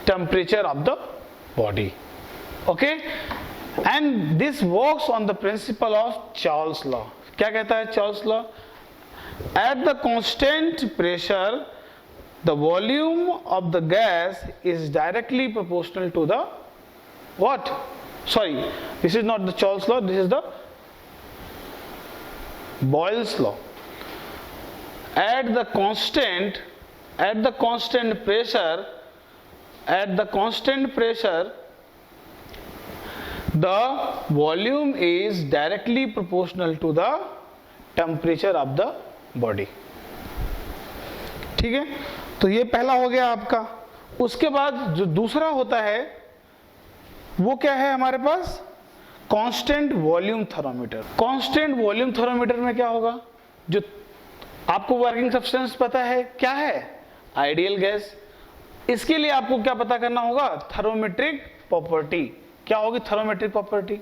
temperature of the body. Okay, and this works on the principle of Charles law. क्या कहता है Charles law? At the constant pressure the volume of the gas is directly proportional to the what, sorry, this is not the Charles law, this is the Boyle's law. At the constant pressure the volume is directly proportional to the temperature of the body. ठीक है, तो ये पहला हो गया आपका। उसके बाद जो दूसरा होता है वो क्या है हमारे पास, constant volume thermometer. Constant volume thermometer में क्या होगा, जो आपको वर्किंग सब्सटेंस पता है क्या है, आइडियल गैस। इसके लिए आपको क्या पता करना होगा, थर्मोमेट्रिक प्रॉपर्टी। क्या होगी थर्मोमेट्रिक प्रॉपर्टी,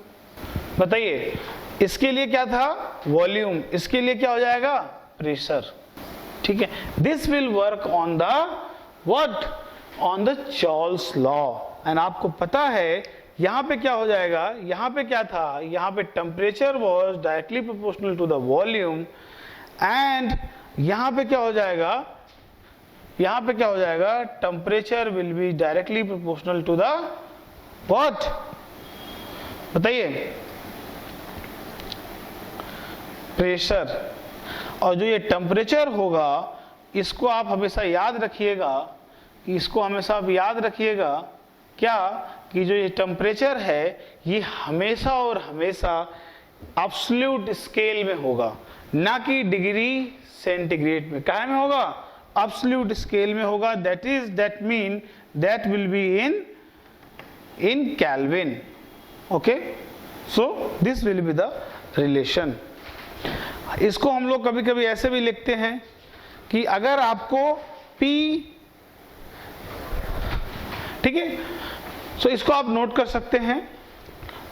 बताइए। इसके लिए क्या था, वॉल्यूम, इसके लिए क्या हो जाएगा, प्रेशर। ठीक है, this will work on the what, on the Charles law. And आपको पता है यहाँ पे क्या हो जाएगा, यहाँ पे क्या था, यहाँ पे temperature was directly proportional to the volume, and यहाँ पे क्या हो जाएगा, यहाँ पे क्या हो जाएगा, temperature will be directly proportional to the what, बताइए, प्रेशर। और जो ये टेम्परेचर होगा इसको आप हमेशा याद रखिएगा, कि इसको हमेशा आप याद रखिएगा क्या, कि जो ये टेम्परेचर है ये हमेशा और हमेशा एब्सोल्यूट स्केल में होगा, ना कि डिग्री सेंटीग्रेड में। क्या में होगा, एब्सोल्यूट स्केल में होगा। That mean that will be in kelvin. Okay, so this will be the relation. इसको हम लोग कभी कभी ऐसे भी लिखते हैं कि अगर आपको P, ठीक है, सो इसको आप नोट कर सकते हैं।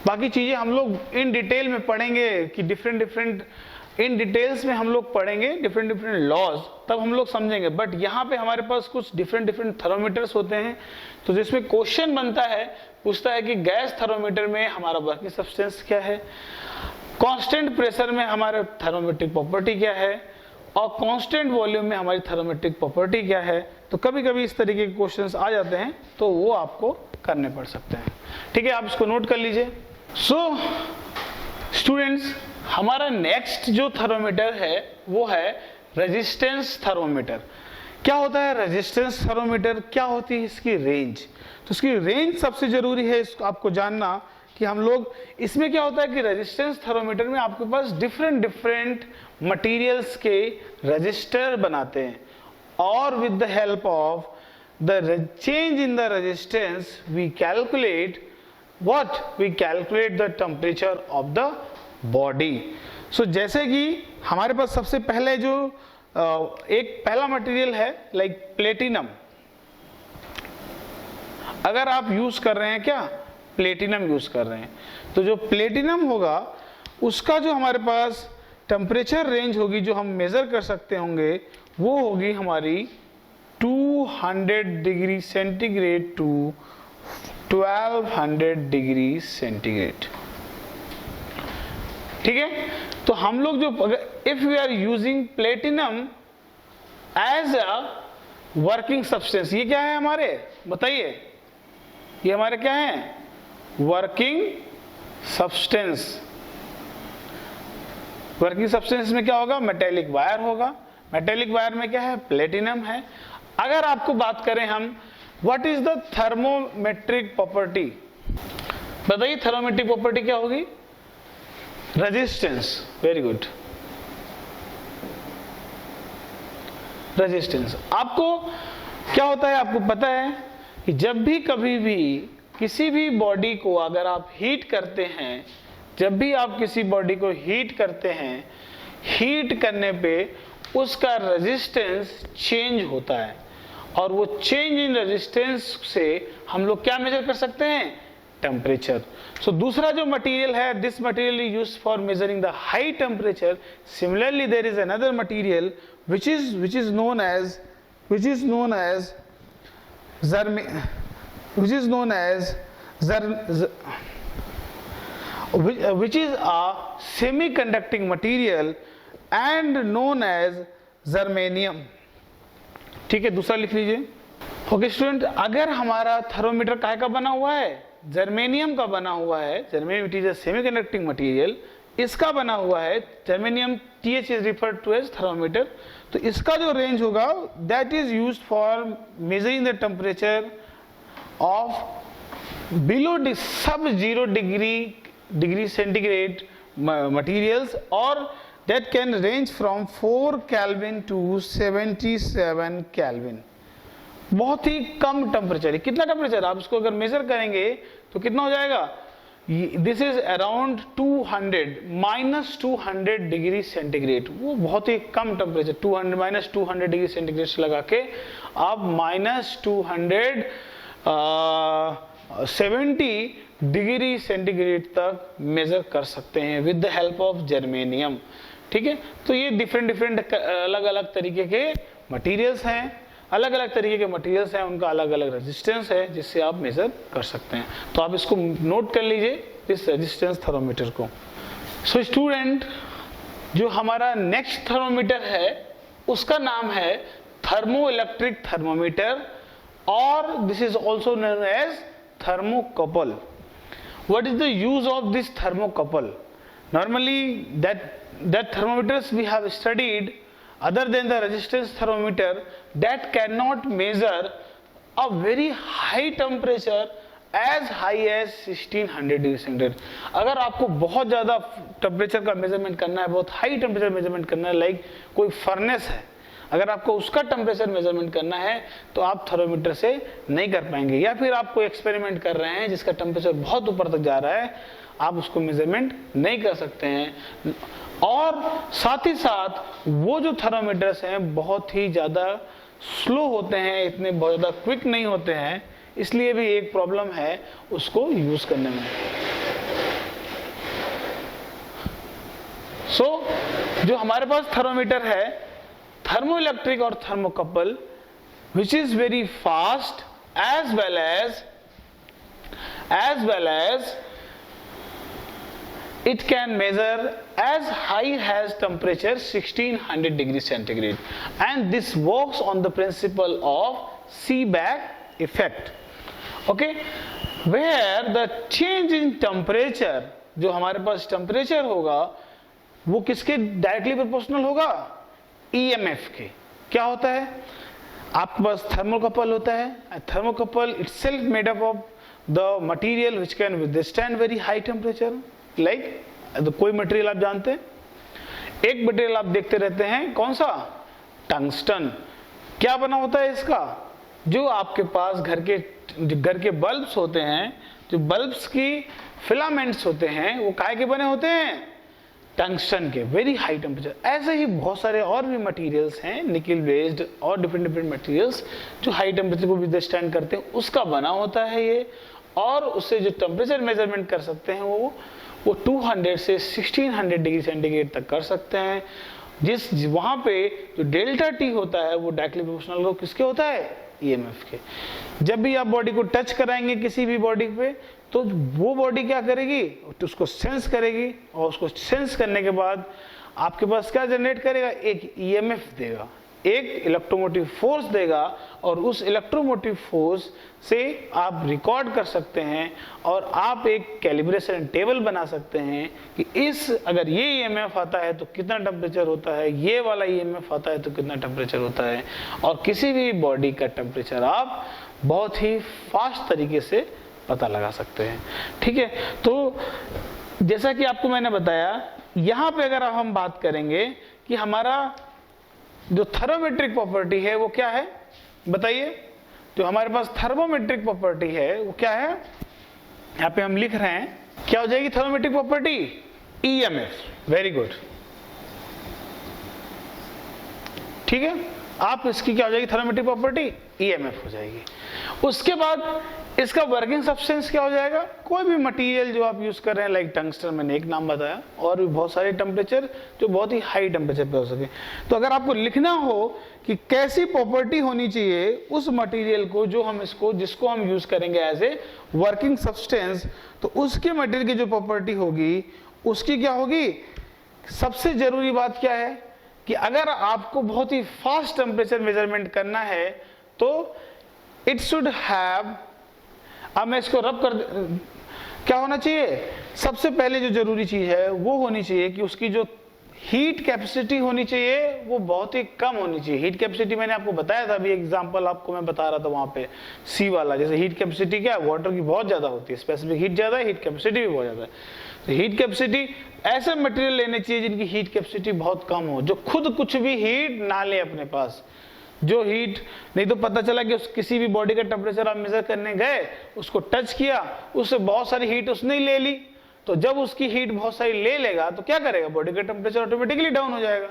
बाकी चीजें हम लोग इन डिटेल में पढ़ेंगे कि डिफरेंट इन डिटेल्स में हम लोग पढ़ेंगे डिफरेंट लॉज, तब हम लोग समझेंगे। बट यहाँ पे हमारे पास कुछ डिफरेंट थर्मोमीटर्स होते हैं, तो जिसमें क्वेश्चन बनता है, पूछता है कि गैस थर्मोमीटर में हमारा वर्किंग सब्सटेंस क्या है, कांस्टेंट प्रेशर में हमारा थर्मोमेट्रिक प्रॉपर्टी क्या है, और कांस्टेंट वॉल्यूम में हमारी थर्मोमेट्रिक प्रॉपर्टी क्या है। तो कभी कभी इस तरीके के क्वेश्चंस आ जाते हैं, तो वो आपको करने पड़ सकते हैं। ठीक है, आप इसको नोट कर लीजिए। सो स्टूडेंट्स, हमारा नेक्स्ट जो थर्मोमीटर है वो है रेजिस्टेंस थर्मोमीटर। क्या होता है रेजिस्टेंस थर्मोमीटर, क्या होती है इसकी रेंज। तो इसकी रेंज सबसे जरूरी है इसको आपको जानना, कि हम लोग इसमें क्या होता है कि रेजिस्टेंस थर्मोमीटर में आपके पास डिफरेंट मटेरियल्स के रेजिस्टर बनाते हैं, और with the help of the change in the resistance we calculate what, we calculate the temperature of the body. So जैसे कि हमारे पास सबसे पहले जो एक पहला मटेरियल है लाइक प्लेटिनम। अगर आप यूज कर रहे हैं क्या, प्लेटिनम यूज कर रहे हैं, तो जो प्लेटिनम होगा उसका जो हमारे पास टेम्परेचर रेंज होगी जो हम मेजर कर सकते होंगे, वो होगी हमारी 200 degree centigrade to 1200 degree centigrade. ठीक है, तो हम लोग जो if we are using platinum as a working substance, ये क्या है हमारे, बताइए, ये हमारे क्या है, वर्किंग सब्सटेंस। वर्किंग सब्सटेंस में क्या होगा, मेटेलिक वायर होगा। मेटेलिक वायर में क्या है, प्लेटिनम है। अगर आपको बात करें हम, what is the thermometric property, बताइए थर्मोमेट्रिक प्रॉपर्टी क्या होगी, रेजिस्टेंस। Very good, resistance. आपको क्या होता है आपको पता है कि जब भी कभी भी किसी भी बॉडी को अगर आप हीट करते हैं, जब भी आप किसी बॉडी को हीट करते हैं, हीट करने पे उसका रेजिस्टेंस चेंज होता है, और वो चेंज इन रेजिस्टेंस से हम लोग क्या मेजर कर सकते हैं? टेम्परेचर। सो दूसरा जो मटेरियल है, this material is used for measuring the high temperature. Similarly there is another material which is known as which is a semi-conducting material and known as germanium. ठीक है, दूसरा लिख लीजिए। ओके स्टूडेंट, अगर हमारा थर्मोमीटर काय का बना हुआ है? जर्मेनियम का बना हुआ है। Germanium it is a semiconducting material, इसका बना हुआ है germanium. TH is referred to as thermometer. तो इसका जो रेंज होगा that is used for measuring the temperature of below sub 0 degree centigrade materials, or that can range from 4 Kelvin to 77 Kelvin। बहुत ही कम टेम्परेचर है। कितना टेम्परेचर आप इसको अगर मेजर करेंगे तो कितना हो जाएगा? This is around 200 degree centigrade. वो बहुत ही कम टेम्परेचर, 200 डिग्री सेंटीग्रेड से लगा के आप -270 डिग्री सेंटीग्रेड तक मेजर कर सकते हैं with the help of germanium. ठीक है, तो ये डिफरेंट अलग अलग तरीके के मटेरियल्स हैं, अलग अलग तरीके के मटेरियल्स हैं, उनका अलग अलग रेजिस्टेंस है जिससे आप मेजर कर सकते हैं। तो आप इसको नोट कर लीजिए, इस रेजिस्टेंस थर्मोमीटर को। सो स्टूडेंट, जो हमारा नेक्स्ट थर्मोमीटर है उसका नाम है थर्मो इलेक्ट्रिक थर्मोमीटर, और this is also known as thermocouple. What is the use of this thermocouple? Normally that thermometers we have studied, other than the resistance thermometer, that cannot measure a very high temperature as high as 1600 degree centigrade. अगर आपको बहुत ज़्यादा टेम्परेचर का मेजरमेंट करना है, बहुत हाई टेम्परेचर मेजरमेंट करना है, लाइक कोई फर्नेस है, अगर आपको उसका टेम्परेचर मेजरमेंट करना है तो आप थर्मोमीटर से नहीं कर पाएंगे। या फिर आप कोई एक्सपेरिमेंट कर रहे हैं जिसका टेम्परेचर बहुत ऊपर तक जा रहा है, आप उसको मेजरमेंट नहीं कर सकते हैं। और साथ ही साथ वो जो थर्मोमीटर्स हैं बहुत ही ज़्यादा स्लो होते हैं, इतने बहुत ज़्यादा क्विक नहीं होते हैं, इसलिए भी एक प्रॉब्लम है उसको यूज़ करने में। सो जो हमारे पास थर्मोमीटर है thermoelectric or thermocouple, which is very fast as well as it can measure as high as temperature 1600 degree centigrade, and this works on the principle of Seebeck effect, okay, where the change in temperature, जो हमारे पास टेम्परेचर होगा वो किसके डायरेक्टली प्रोपोर्शनल होगा? EMF के। क्या होता है? आपके पास थर्मोकपल होता है। Thermocouple itself made up of the material which can withstand very high temperature, like कोई मटेरियल आप जानते हैं, एक मटेरियल आप देखते रहते हैं, कौन सा? टंगस्टन। क्या बना होता है इसका? जो आपके पास घर के बल्ब्स होते हैं, जो बल्ब्स की फिलामेंट्स होते हैं, वो काहे के बने होते हैं? टंगस्टन के, वेरी हाई टेम्परेचर। ऐसे ही बहुत सारे और भी मटेरियल्स हैं, निकल बेस्ड और डिफरेंट मटेरियल्स जो हाई टेम्परेचर को विथस्टैंड करते हैं, उसका बना होता है ये। और उससे जो टेम्परेचर मेजरमेंट कर सकते हैं वो 200 से 1600 डिग्री सेंटीग्रेड तक कर सकते हैं। वहाँ पे जो डेल्टा टी होता है वो डायरेक्टली प्रोपोर्शनल किसके होता है? EMF के। जब भी आप बॉडी को टच कराएंगे किसी भी बॉडी पे, तो वो बॉडी क्या करेगी? तो उसको सेंस करेगी, और उसको सेंस करने के बाद आपके पास क्या जनरेट करेगा? एक EMF देगा, एक इलेक्ट्रोमोटिव फोर्स देगा, और उस इलेक्ट्रोमोटिव फोर्स से आप रिकॉर्ड कर सकते हैं, और आप एक कैलिब्रेशन टेबल बना सकते हैं कि अगर ये EMF आता है तो कितना टेम्परेचर होता है, ये वाला EMF आता है तो कितना टेम्परेचर होता है, और किसी भी बॉडी का टेम्परेचर आप बहुत ही फास्ट तरीके से पता लगा सकते हैं। ठीक है, तो जैसा कि आपको मैंने बताया, यहाँ पे अगर हम बात करेंगे कि हमारा जो थर्मोमेट्रिक प्रॉपर्टी है वो क्या है? बताइए, जो हमारे पास थर्मोमेट्रिक प्रॉपर्टी है वो क्या है, यहाँ पे हम लिख रहे हैं, क्या हो जाएगी thermometric property? EMF. Very good, ठीक है, आप इसकी क्या हो जाएगी थर्मोमेट्रिक प्रॉपर्टी? ईएमएफ हो जाएगी। उसके बाद इसका वर्किंग सब्सटेंस क्या हो जाएगा? कोई भी मटेरियल जो आप यूज कर रहे हैं, लाइक टंगस्टन, मैंने एक नाम बताया, और भी बहुत सारे टेम्परेचर जो बहुत ही हाई टेम्परेचर पे हो सके। तो अगर आपको लिखना हो कि कैसी प्रॉपर्टी होनी चाहिए उस मटेरियल को जो हम जिसको हम यूज करेंगे एज ए वर्किंग सब्सटेंस, तो उसके मटेरियल की जो प्रॉपर्टी होगी उसकी क्या होगी? सबसे जरूरी बात क्या है कि अगर आपको बहुत ही फास्ट टेम्परेचर मेजरमेंट करना है तो इट शुड हैव, अब मैं इसको रब कर, क्या होना चाहिए? सबसे पहले जो जरूरी चीज है वो होनी चाहिए कि उसकी जो हीट कैपेसिटी होनी चाहिए वो बहुत ही कम होनी चाहिए। हीट कैपेसिटी मैंने आपको बताया था, अभी एग्जांपल आपको मैं बता रहा था वहां पे सी वाला, जैसे हीट कैपेसिटी क्या है, वाटर की बहुत ज्यादा होती है, स्पेसिफिक हीट ज्यादा है, हीट कैपेसिटी भी बहुत ज्यादा है। तो हीट कैपेसिटी, ऐसे मटेरियल लेने चाहिए जिनकी हीट कैपेसिटी बहुत कम हो, जो खुद कुछ भी हीट ना ले अपने पास, जो हीट, नहीं तो पता चला कि किसी भी बॉडी का टेम्परेचर आप मेजर करने गए, उसको टच किया, उससे बहुत सारी हीट उसने ही ले ली, तो जब उसकी हीट बहुत सारी ले लेगा तो क्या करेगा? बॉडी का टेम्परेचर ऑटोमेटिकली डाउन हो जाएगा,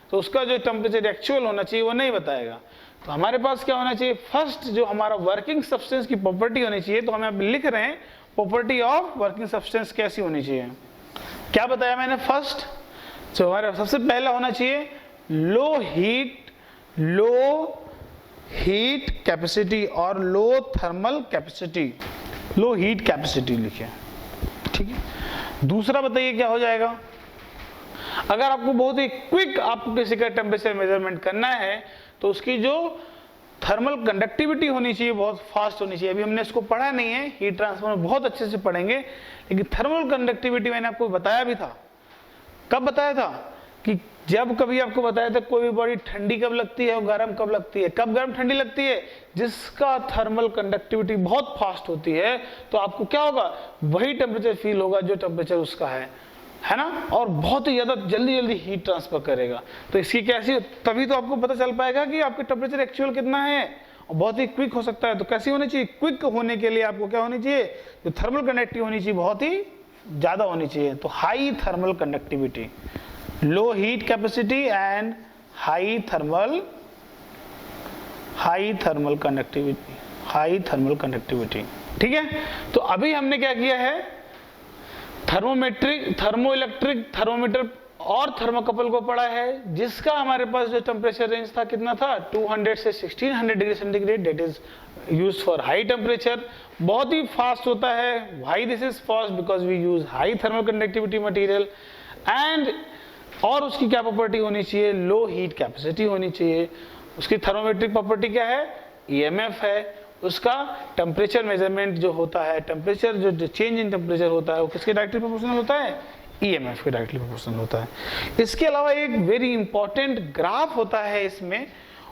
तो उसका जो टेम्परेचर एक्चुअल होना चाहिए वो नहीं बताएगा। तो हमारे पास क्या होना चाहिए? फर्स्ट जो हमारा वर्किंग सब्सटेंस की प्रॉपर्टी होनी चाहिए, तो हम यहाँ पे लिख रहे हैं प्रॉपर्टी ऑफ वर्किंग सब्सटेंस कैसी होनी चाहिए। क्या बताया मैंने? फर्स्ट जो हमारा सबसे पहला होना चाहिए लो हीट कैपेसिटी और लो thermal capacity, low heat capacity लिखिए, ठीक है। दूसरा बताइए क्या हो जाएगा? अगर आपको बहुत ही क्विक आपको किसी का टेम्परेचर मेजरमेंट करना है तो उसकी जो थर्मल कंडक्टिविटी होनी चाहिए बहुत फास्ट होनी चाहिए। अभी हमने इसको पढ़ा नहीं है, हीट ट्रांसफर में बहुत अच्छे से पढ़ेंगे, लेकिन थर्मल कंडक्टिविटी मैंने आपको बताया भी था। कब बताया था? कि जब कभी आपको बताया था कोई भी बॉडी ठंडी कब लगती है और गर्म कब लगती है। कब गर्म ठंडी लगती है? जिसका थर्मल कंडक्टिविटी बहुत फास्ट होती है, तो आपको क्या होगा? वही टेम्परेचर फील होगा जो टेम्परेचर उसका है ना, और बहुत ही ज्यादा जल्दी हीट ट्रांसफर करेगा। तो इसकी कैसी, तभी तो आपको पता चल पाएगा कि आपके टेम्परेचर एक्चुअल कितना है, और बहुत ही क्विक हो सकता है। तो कैसी होनी चाहिए? क्विक होने के लिए आपको क्या होनी चाहिए? जो थर्मल कंडक्टिविटी होनी चाहिए बहुत ही ज्यादा होनी चाहिए। तो high thermal conductivity, low heat capacity and high thermal conductivity, ठीक है। तो अभी हमने क्या किया है? थर्मोमेट्रिक, थर्मोइलेक्ट्रिक, थर्मोमीटर और थर्मोकपल को पढ़ा है, जिसका हमारे पास जो टेम्परेचर रेंज था कितना था? 200 से 1600 degree centigrade, that is used for high temperature. बहुत ही फास्ट होता है। Why this is fast? Because we use high thermal conductivity material. And और उसकी क्या प्रॉपर्टी होनी चाहिए? लो हीट कैपेसिटी होनी चाहिए। उसकी थर्मोमेट्रिक प्रॉपर्टी क्या है? ईएमएफ है। उसका टेम्परेचर मेजरमेंट जो होता है, टेम्परेचर जो चेंज इन टेम्परेचर होता है वो किसके डायरेक्टली प्रोपोर्शनल होता है? ईएमएफ के डायरेक्टली प्रोपोर्शनल होता है। इसके अलावा एक वेरी इंपॉर्टेंट ग्राफ होता है इसमें,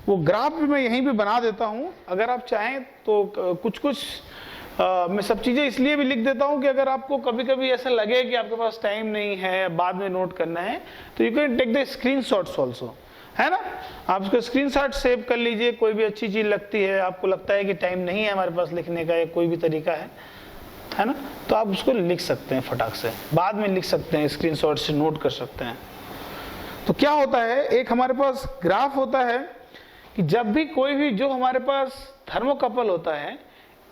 वो ग्राफ भी मैं यहीं पे बना देता हूं, अगर आप चाहें तो कुछ मैं सब चीजें इसलिए भी लिख देता हूं कि अगर आपको कभी कभी ऐसा लगे कि आपके पास टाइम नहीं है, बाद में नोट करना है, तो you can take the screenshots also, है ना। आप उसको स्क्रीनशॉट सेव कर लीजिए। कोई भी अच्छी चीज लगती है, आपको लगता है कि टाइम नहीं है हमारे पास लिखने का, या कोई भी तरीका है ना, तो आप उसको लिख सकते हैं फटाक से, बाद में लिख सकते हैं, स्क्रीनशॉट से नोट कर सकते हैं। तो क्या होता है, एक हमारे पास ग्राफ होता है कि जब भी कोई भी जो हमारे पास थर्मोकपल होता है,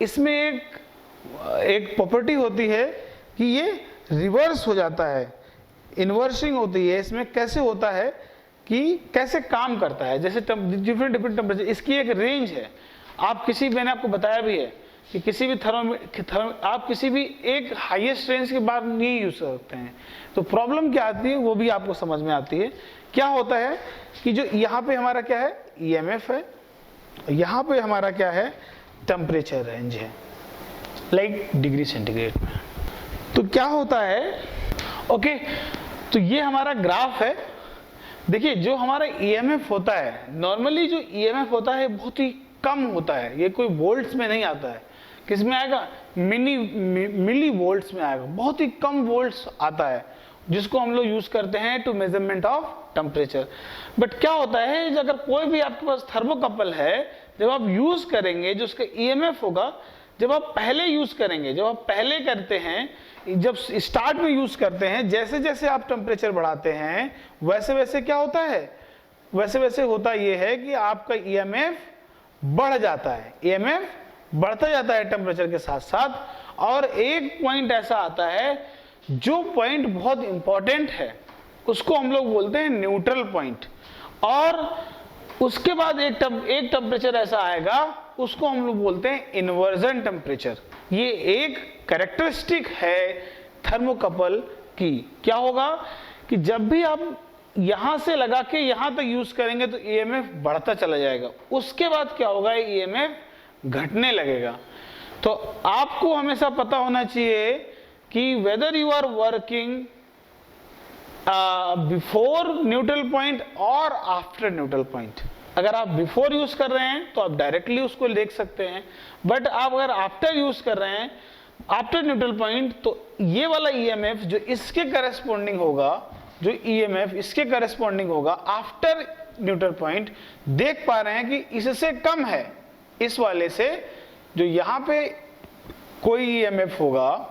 इसमें एक प्रॉपर्टी होती है कि ये रिवर्स हो जाता है, इन्वर्सिंग होती है। इसमें कैसे होता है कि कैसे काम करता है, जैसे डिफरेंट टेम्परेचर, इसकी एक रेंज है। आप किसी, मैंने आपको बताया भी है कि किसी भी आप किसी भी एक हाईएस्ट रेंज के बाद नहीं यूज कर सकते हैं। तो प्रॉब्लम क्या आती है वो भी आपको समझ में आती है। क्या होता है कि जो यहाँ पे हमारा क्या है? ईएमएफ है, यहाँ पे हमारा क्या है? टेम्परेचर रेंज है, लाइक डिग्री सेंटीग्रेड में। तो क्या होता है, ओके, तो ये हमारा ग्राफ है। देखिए जो हमारा ईएमएफ होता है, नॉर्मली जो ईएमएफ होता है बहुत ही कम होता है, ये कोई वोल्ट्स में नहीं आता है। किस में आएगा? मिली वोल्ट्स में आएगा, बहुत ही कम वोल्ट्स आता है, जिसको हम लोग यूज करते हैं to measurement of temperature. But क्या होता है, अगर कोई भी आपके पास थर्मोकपल है जब आप यूज करेंगे जो उसका ईएमएफ होगा, जब आप पहले यूज करेंगे, जब आप पहले करते हैं, जब स्टार्ट में यूज करते हैं, जैसे जैसे आप टेम्परेचर बढ़ाते हैं वैसे वैसे क्या होता है, वैसे वैसे होता यह है कि आपका ईएमएफ बढ़ जाता है, ईएमएफ बढ़ता जाता है टेम्परेचर के साथ साथ। और एक पॉइंट ऐसा आता है जो पॉइंट बहुत इंपॉर्टेंट है, उसको हम लोग बोलते हैं न्यूट्रल पॉइंट। और उसके बाद एक टेम्परेचर ऐसा आएगा, उसको हम लोग बोलते हैं इन्वर्जन टेम्परेचर। ये एक कैरेक्टरिस्टिक है थर्मोकपल की। क्या होगा कि जब भी आप यहां से लगा के यहां तक यूज करेंगे तो ईएमएफ बढ़ता चला जाएगा, उसके बाद क्या होगा, ईएमएफ घटने लगेगा। तो आपको हमेशा पता होना चाहिए कि whether you are working before neutral point और आफ्टर न्यूट्रल पॉइंट। अगर आप बिफोर यूज कर रहे हैं तो आप डायरेक्टली उसको देख सकते हैं, बट आप अगर आफ्टर यूज कर रहे हैं, आफ्टर न्यूट्रल पॉइंट, तो ये वाला ईएमएफ जो इसके करस्पॉन्डिंग होगा, जो ईएमएफ इसके करस्पॉन्डिंग होगा आफ्टर न्यूट्रल पॉइंट, देख पा रहे हैं कि इससे कम है, इस वाले से। जो यहां पे कोई ईएमएफ होगा,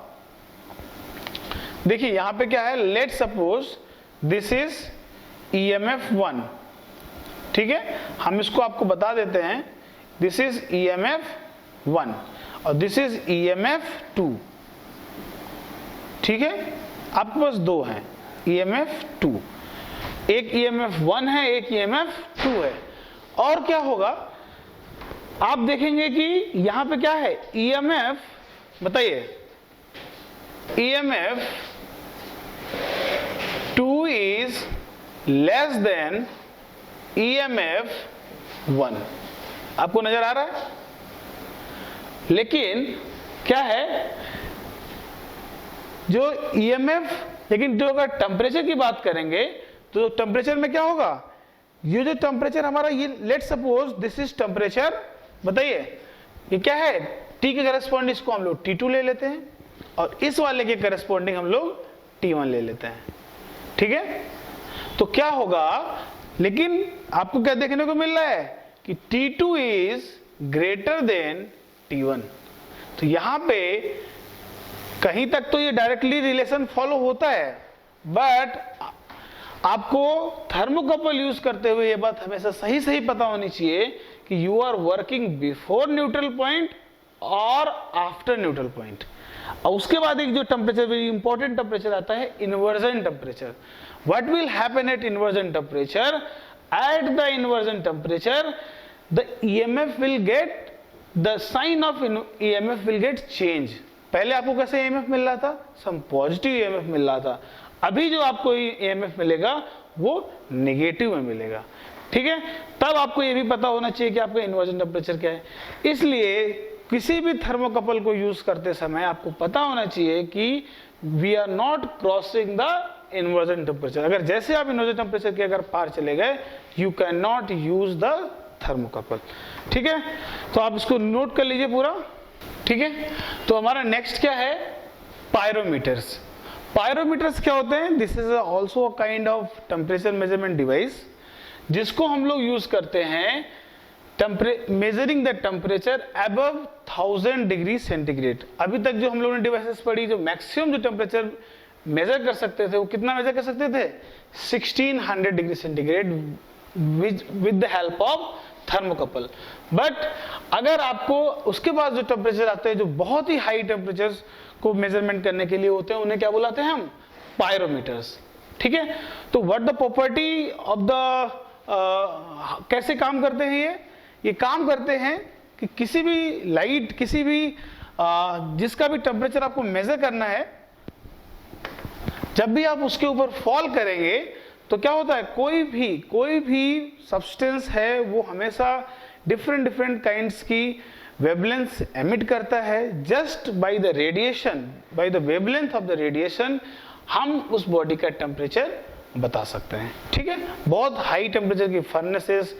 देखिए यहां पे क्या है, let suppose this is EMF 1, ठीक है, हम इसको आपको बता देते हैं, दिस इज ईएमएफ 1 और दिस इज ईएमएफ 2, ठीक है, आपके पास दो हैं ईएमएफ 2, एक ईएमएफ 1 है, एक ईएमएफ 2 है। और क्या होगा, आप देखेंगे कि यहां पे क्या है, ईएमएफ, बताइए, EMF 2 is less than EMF 1, आपको नजर आ रहा है। लेकिन क्या है, जो ईएमएफ, लेकिन जो अगर टेम्परेचर की बात करेंगे तो टेम्परेचर में क्या होगा, ये जो टेम्परेचर हमारा, ये let suppose this is temperature, बताइए ये क्या है, टी के करस्पॉन्डिंग इसको हम लोग T2 ले लेते हैं और इस वाले के करस्पॉन्डिंग हम लोग T1 ले लेते हैं, ठीक है। तो क्या होगा, लेकिन आपको क्या देखने को मिल रहा है कि T2 is greater than T1। तो यहां पे कहीं तक तो ये डायरेक्टली रिलेशन फॉलो होता है, बट आपको थर्मोकपल यूज करते हुए ये बात हमेशा सही सही पता होनी चाहिए कि you are working before neutral point और आफ्टर न्यूट्रल पॉइंट। और उसके बाद एक जो टेम्परेचर, वेरी इंपॉर्टेंट टेम्परेचर आता है, inversion temperature. What will happen at inversion temperature, at the inversion temperature the EMF will get, the sign of EMF will get change. पहले आपको कैसे ईएमएफ मिल रहा था, सम पॉजिटिव ईएमएफ मिल रहा था, अभी जो आपको ईएमएफ मिलेगा वो नेगेटिव में मिलेगा, ठीक है। तब आपको ये भी पता होना चाहिए कि आपका इन्वर्जन टेम्परेचर क्या है। इसलिए किसी भी थर्मोकपल को यूज करते समय आपको पता होना चाहिए कि we are not crossing the inversion temperature. अगर जैसे आप इन्वर्जन टेम्परेचर के अगर पार चले गए, you can not use the thermocouple, ठीक है। तो आप इसको नोट कर लीजिए पूरा, ठीक है। तो हमारा नेक्स्ट क्या है, पायरोमीटर्स। पायरोमीटर्स क्या होते हैं, this is also a kind of temperature measurement device, जिसको हम लोग यूज करते हैं measuring the temperature above 1000 degree centigrade. अभी तक जो हम लोगों ने डिवाइसेस पढ़ी, जो मैक्सिमम जो टेम्परेचर मेजर कर सकते थे वो कितना मेजर कर सकते थे, 1600 degree centigrade with the help of thermocouple. But अगर आपको उसके बाद जो टेम्परेचर आते हैं, जो बहुत ही हाई टेम्परेचर्स को मेजरमेंट करने के लिए होते हैं, उन्हें क्या बुलाते हैं हम, पायरोमीटर्स, ठीक है। तो what the property of the, कैसे काम करते हैं ये काम करते हैं कि किसी भी लाइट, किसी भी जिसका भी टेम्परेचर आपको मेजर करना है, जब भी आप उसके ऊपर फॉल करेंगे तो क्या होता है, कोई भी सब्सटेंस है वो हमेशा डिफरेंट काइंड्स की वेवलेंथ एमिट करता है। Just by the radiation, by the wavelength of the radiation हम उस बॉडी का टेम्परेचर बता सकते हैं, ठीक है। बहुत हाई टेम्परेचर की फर्नेसेस,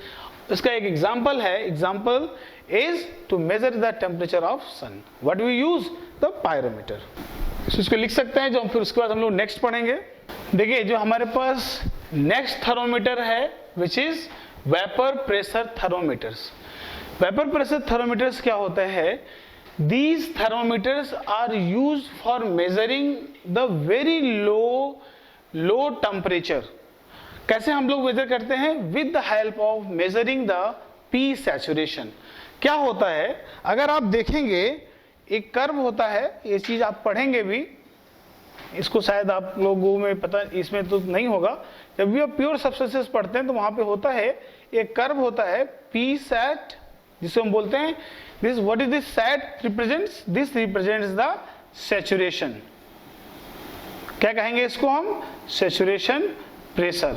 इसका एक एग्जांपल है, example is to measure the temperature of sun, what we use, the pyrometer. इसको लिख सकते हैं, जो फिर उसके बाद हम लोग नेक्स्ट पढ़ेंगे। देखिए जो हमारे पास नेक्स्ट थर्मोमीटर है, which is vapour pressure thermometers. Vapour pressure thermometers क्या होता है? These thermometers are used for measuring the very low temperature. कैसे हम लोग मेजर करते हैं? With the help of measuring the P saturation. क्या होता है? अगर आप देखेंगे एक कर्व होता है, ये चीज आप पढ़ेंगे भी, इसको शायद आप लोगों में पता, इसमें तो नहीं होगा। जब भी आप प्योर सब्सटेंसेस पढ़ते हैं तो वहां पे होता है एक कर्व होता है P sat, जिसे हम बोलते हैं this, what is this sat represents? This represents the saturation. क्या कहेंगे इसको हम? Saturation pressure.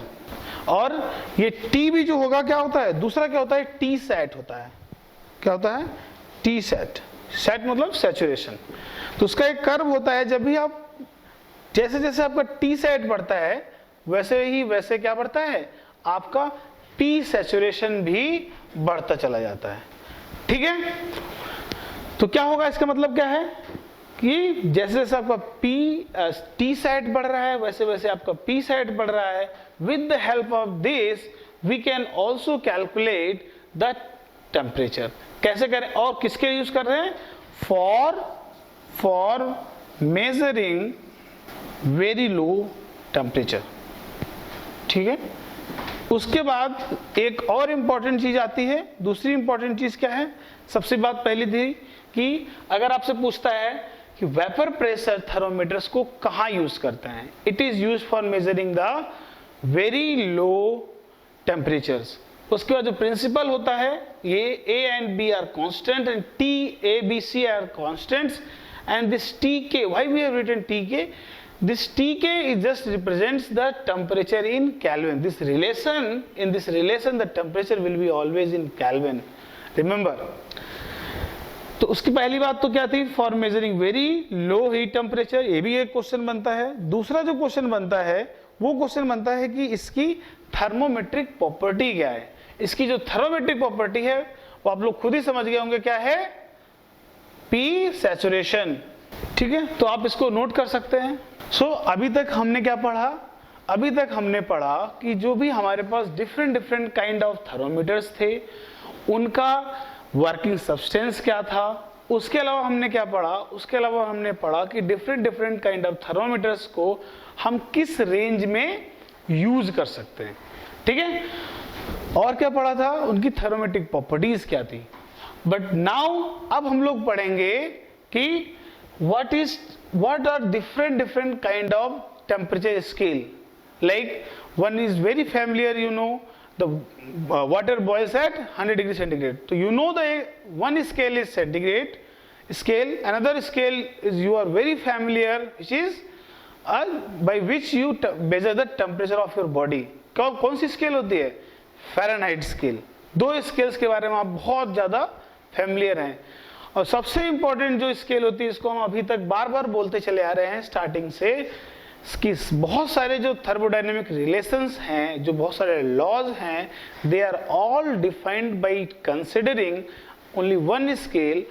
और ये T भी जो होगा क्या होता है? दूसरा क्या होता है? T sat होता है। क्या होता है? T sat. Sat मतलब saturation. तो उसका एक कर्व होता है, जब भी आप जैसे जैसे आपका T sat बढ़ता है वैसे क्या बढ़ता है? आपका P saturation भी बढ़ता चला जाता है। ठीक है, तो क्या होगा? इसका मतलब क्या है कि जैसे जैसे आपका T sat बढ़ रहा है वैसे वैसे आपका P sat बढ़ रहा है। With the help of this we can also calculate the temperature. कैसे करें और किसके यूज कर रहे हैं? For measuring very low temperature. ठीक है, उसके बाद एक और इंपॉर्टेंट चीज आती है। दूसरी इंपॉर्टेंट चीज क्या है? सबसे बात पहली थी कि अगर आपसे पूछता है कि वेपर प्रेशर थर्मोमीटर्स को कहां यूज करते हैं, it is use for measuring the very low temperatures. उसके बाद जो प्रिंसिपल होता है, ये A and B are constant and T, A, B, C are constants, and this Tk, why we have written Tk? This Tk is just represents the temperature in Kelvin. In this relation the temperature will be always in Kelvin. Remember. तो उसकी पहली बात तो क्या थी? For measuring very low heat temperature. ये भी एक क्वेश्चन बनता है। दूसरा जो क्वेश्चन बनता है वो क्वेश्चन बनता है कि इसकी थर्मोमेट्रिक प्रॉपर्टी क्या है। इसकी जो थर्मोमेट्रिक प्रॉपर्टी है वो आप लोग खुद ही समझ गए होंगे क्या है? P saturation. ठीक है, तो आप इसको नोट कर सकते हैं। अभी तक हमने क्या पढ़ा? अभी तक हमने पढ़ा कि जो भी हमारे पास डिफरेंट काइंड ऑफ थर्मोमीटर्स थे उनका वर्किंग सब्सटेंस क्या था। उसके अलावा हमने क्या पढ़ा? उसके अलावा हमने पढ़ा कि डिफरेंट काइंड ऑफ थर्मोमीटर्स को हम किस रेंज में यूज कर सकते हैं। ठीक है, और क्या पढ़ा था? उनकी थर्मोमेट्रिक प्रॉपर्टीज क्या थी। बट नाउ अब हम लोग पढ़ेंगे कि what are different kind of temperature scale. Like one is very familiar, you know, the water boils at 100 degrees centigrade. So you know the one scale is centigrade scale, another scale is you are very familiar, which is by which you measure the temperature of your body. कौन सी स्केल होती है? Fahrenheit scale. दो स्केल्स के बारे में आप बहुत ज़्यादा फैमिलियर हैं। और सबसे इंपॉर्टेंट जो स्केल होती है, इसको हम अभी तक बार बार बोलते चले आ रहे हैं स्टार्टिंग से, कि बहुत सारे जो थर्मोडायनेमिक रिलेशंस हैं, जो बहुत सारे लॉज हैं, they are all defined by considering only one scale.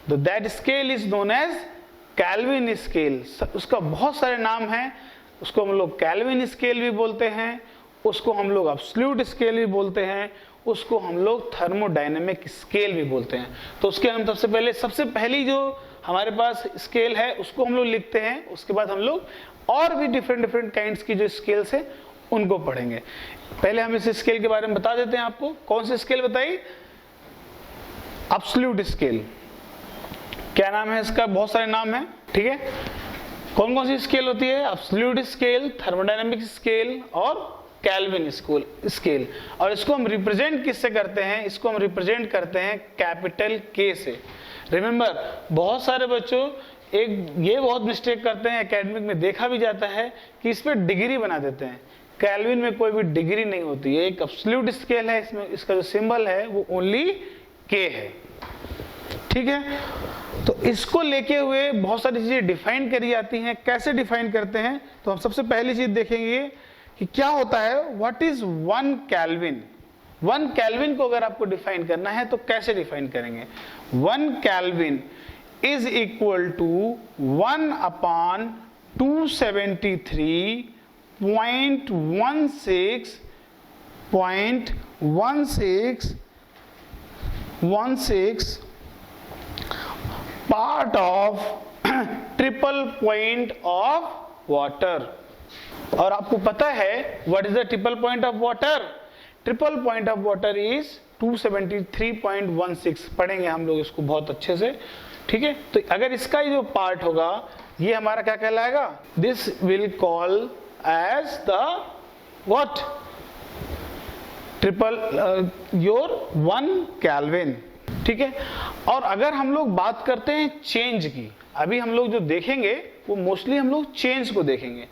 That scale is known as Kelvin scale. उसका बहुत सारे नाम हैं। उसको हम लोग कैल्विन स्केल भी बोलते हैं, उसको हम लोग एब्सोल्यूट स्केल भी बोलते हैं, उसको हम लोग थर्मोडायनेमिक स्केल भी बोलते हैं। तो उसके हम सबसे पहली जो हमारे पास स्केल है उसको हम लोग लिखते हैं। उसके बाद हम लोग और भी डिफरेंट काइंड्स की जो स्केल्स है उनको पढ़ेंगे। पहले हम इस स्केल के बारे में बता देते हैं आपको। कौन सी स्केल बताई? Absolute scale. क्या नाम है इसका? बहुत सारे नाम है। ठीक है, कौन कौन सी स्केल होती है? एब्सोल्यूट स्केल, थर्मोडायनेमिक स्केल और कैल्विन स्केल। और इसको हम रिप्रेजेंट किससे करते हैं? इसको हम रिप्रेजेंट करते हैं कैपिटल के से। रिमेंबर, बहुत सारे बच्चों ये बहुत मिस्टेक करते हैं, एकेडमिक में देखा भी जाता है कि इस पे डिग्री बना देते हैं। कैल्विन में कोई भी डिग्री नहीं होती है, एक एब्सोल्यूट स्केल है। इसमें इसका जो सिंबल है वो ओनली के है। ठीक है, तो इसको लेके हुए बहुत सारी चीजें डिफाइन करी जाती हैं। कैसे डिफाइन करते हैं? तो हम सबसे पहली चीज देखेंगे कि क्या होता है, what is one kelvin. One kelvin को अगर आपको डिफाइन करना है तो कैसे डिफाइन करेंगे? One kelvin is equal to 1/273.16 1/6 part of triple point of water. और आपको पता है what is the triple point of water? Triple point of water is 273.16। पढ़ेंगे हम लोग इसको बहुत अच्छे से, ठीक है। तो अगर इसका जो पार्ट होगा ये हमारा क्या कहलाएगा? This will call as the what? Triple your 1 kelvin, ठीक है। और अगर हम लोग बात करते हैं चेंज की, अभी हम लोग जो देखेंगे वो मोस्टली हम लोग चेंज को देखेंगे।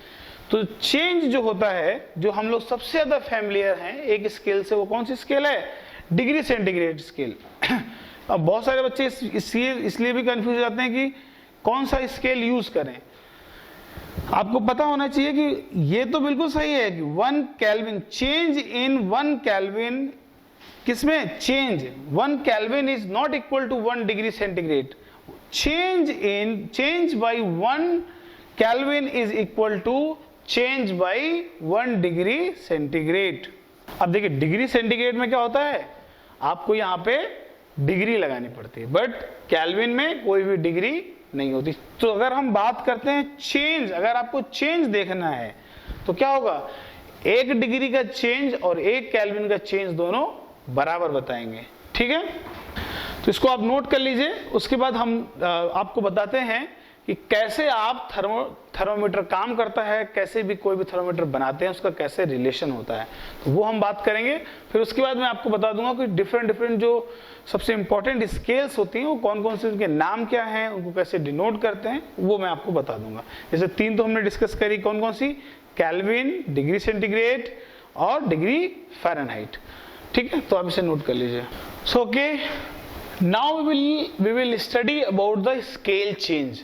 तो चेंज जो होता है, जो हम लोग सबसे ज्यादा फैमिलियर हैं एक स्केल से, वो कौन सी स्केल है? Degree centigrade scale. अब बहुत सारे बच्चे इसलिए भी कंफ्यूज हो जाते हैं कि कौन सा स्केल यूज करें। आपको पता होना चाहिए कि ये तो बिल्कुल सही है कि 1 केल्विन, चेंज इन 1 केल्विन, किसमें? Change 1 kelvin is not equal to 1 degree centigrade. Change by 1 kelvin is equal to change by 1 degree centigrade. अब देखिए डिग्री सेंटीग्रेड में क्या होता है, आपको यहाँ पे डिग्री लगानी पड़ती है, बट केल्विन में कोई भी डिग्री नहीं होती। तो अगर हम बात करते हैं चेंज, अगर आपको चेंज देखना है तो क्या होगा? 1 डिग्री का चेंज और 1 केल्विन का चेंज दोनों बराबर बताएंगे, ठीक है। तो इसको आप नोट कर लीजिए। उसके बाद हम आपको बताते हैं कि कैसे आप थर्मोमीटर काम करता है, कैसे भी कोई भी थर्मोमीटर बनाते हैं उसका कैसे रिलेशन होता है, तो वो हम बात करेंगे। फिर उसके बाद मैं आपको बता दूंगा कि डिफरेंट जो सबसे इंपॉर्टेंट स्केल्स होती हैं वो कौन कौन से, उनके नाम क्या हैं, उनको कैसे डिनोट करते हैं, वो मैं आपको बता दूंगा। जैसे 3 तो हमने डिस्कस करी, कौन कौन सी? केल्विन, डिग्री सेंटीग्रेड और डिग्री फ़ारेनहाइट, ठीक है। तो आप इसे नोट कर लीजिए। So okay, now we will study about the scale change,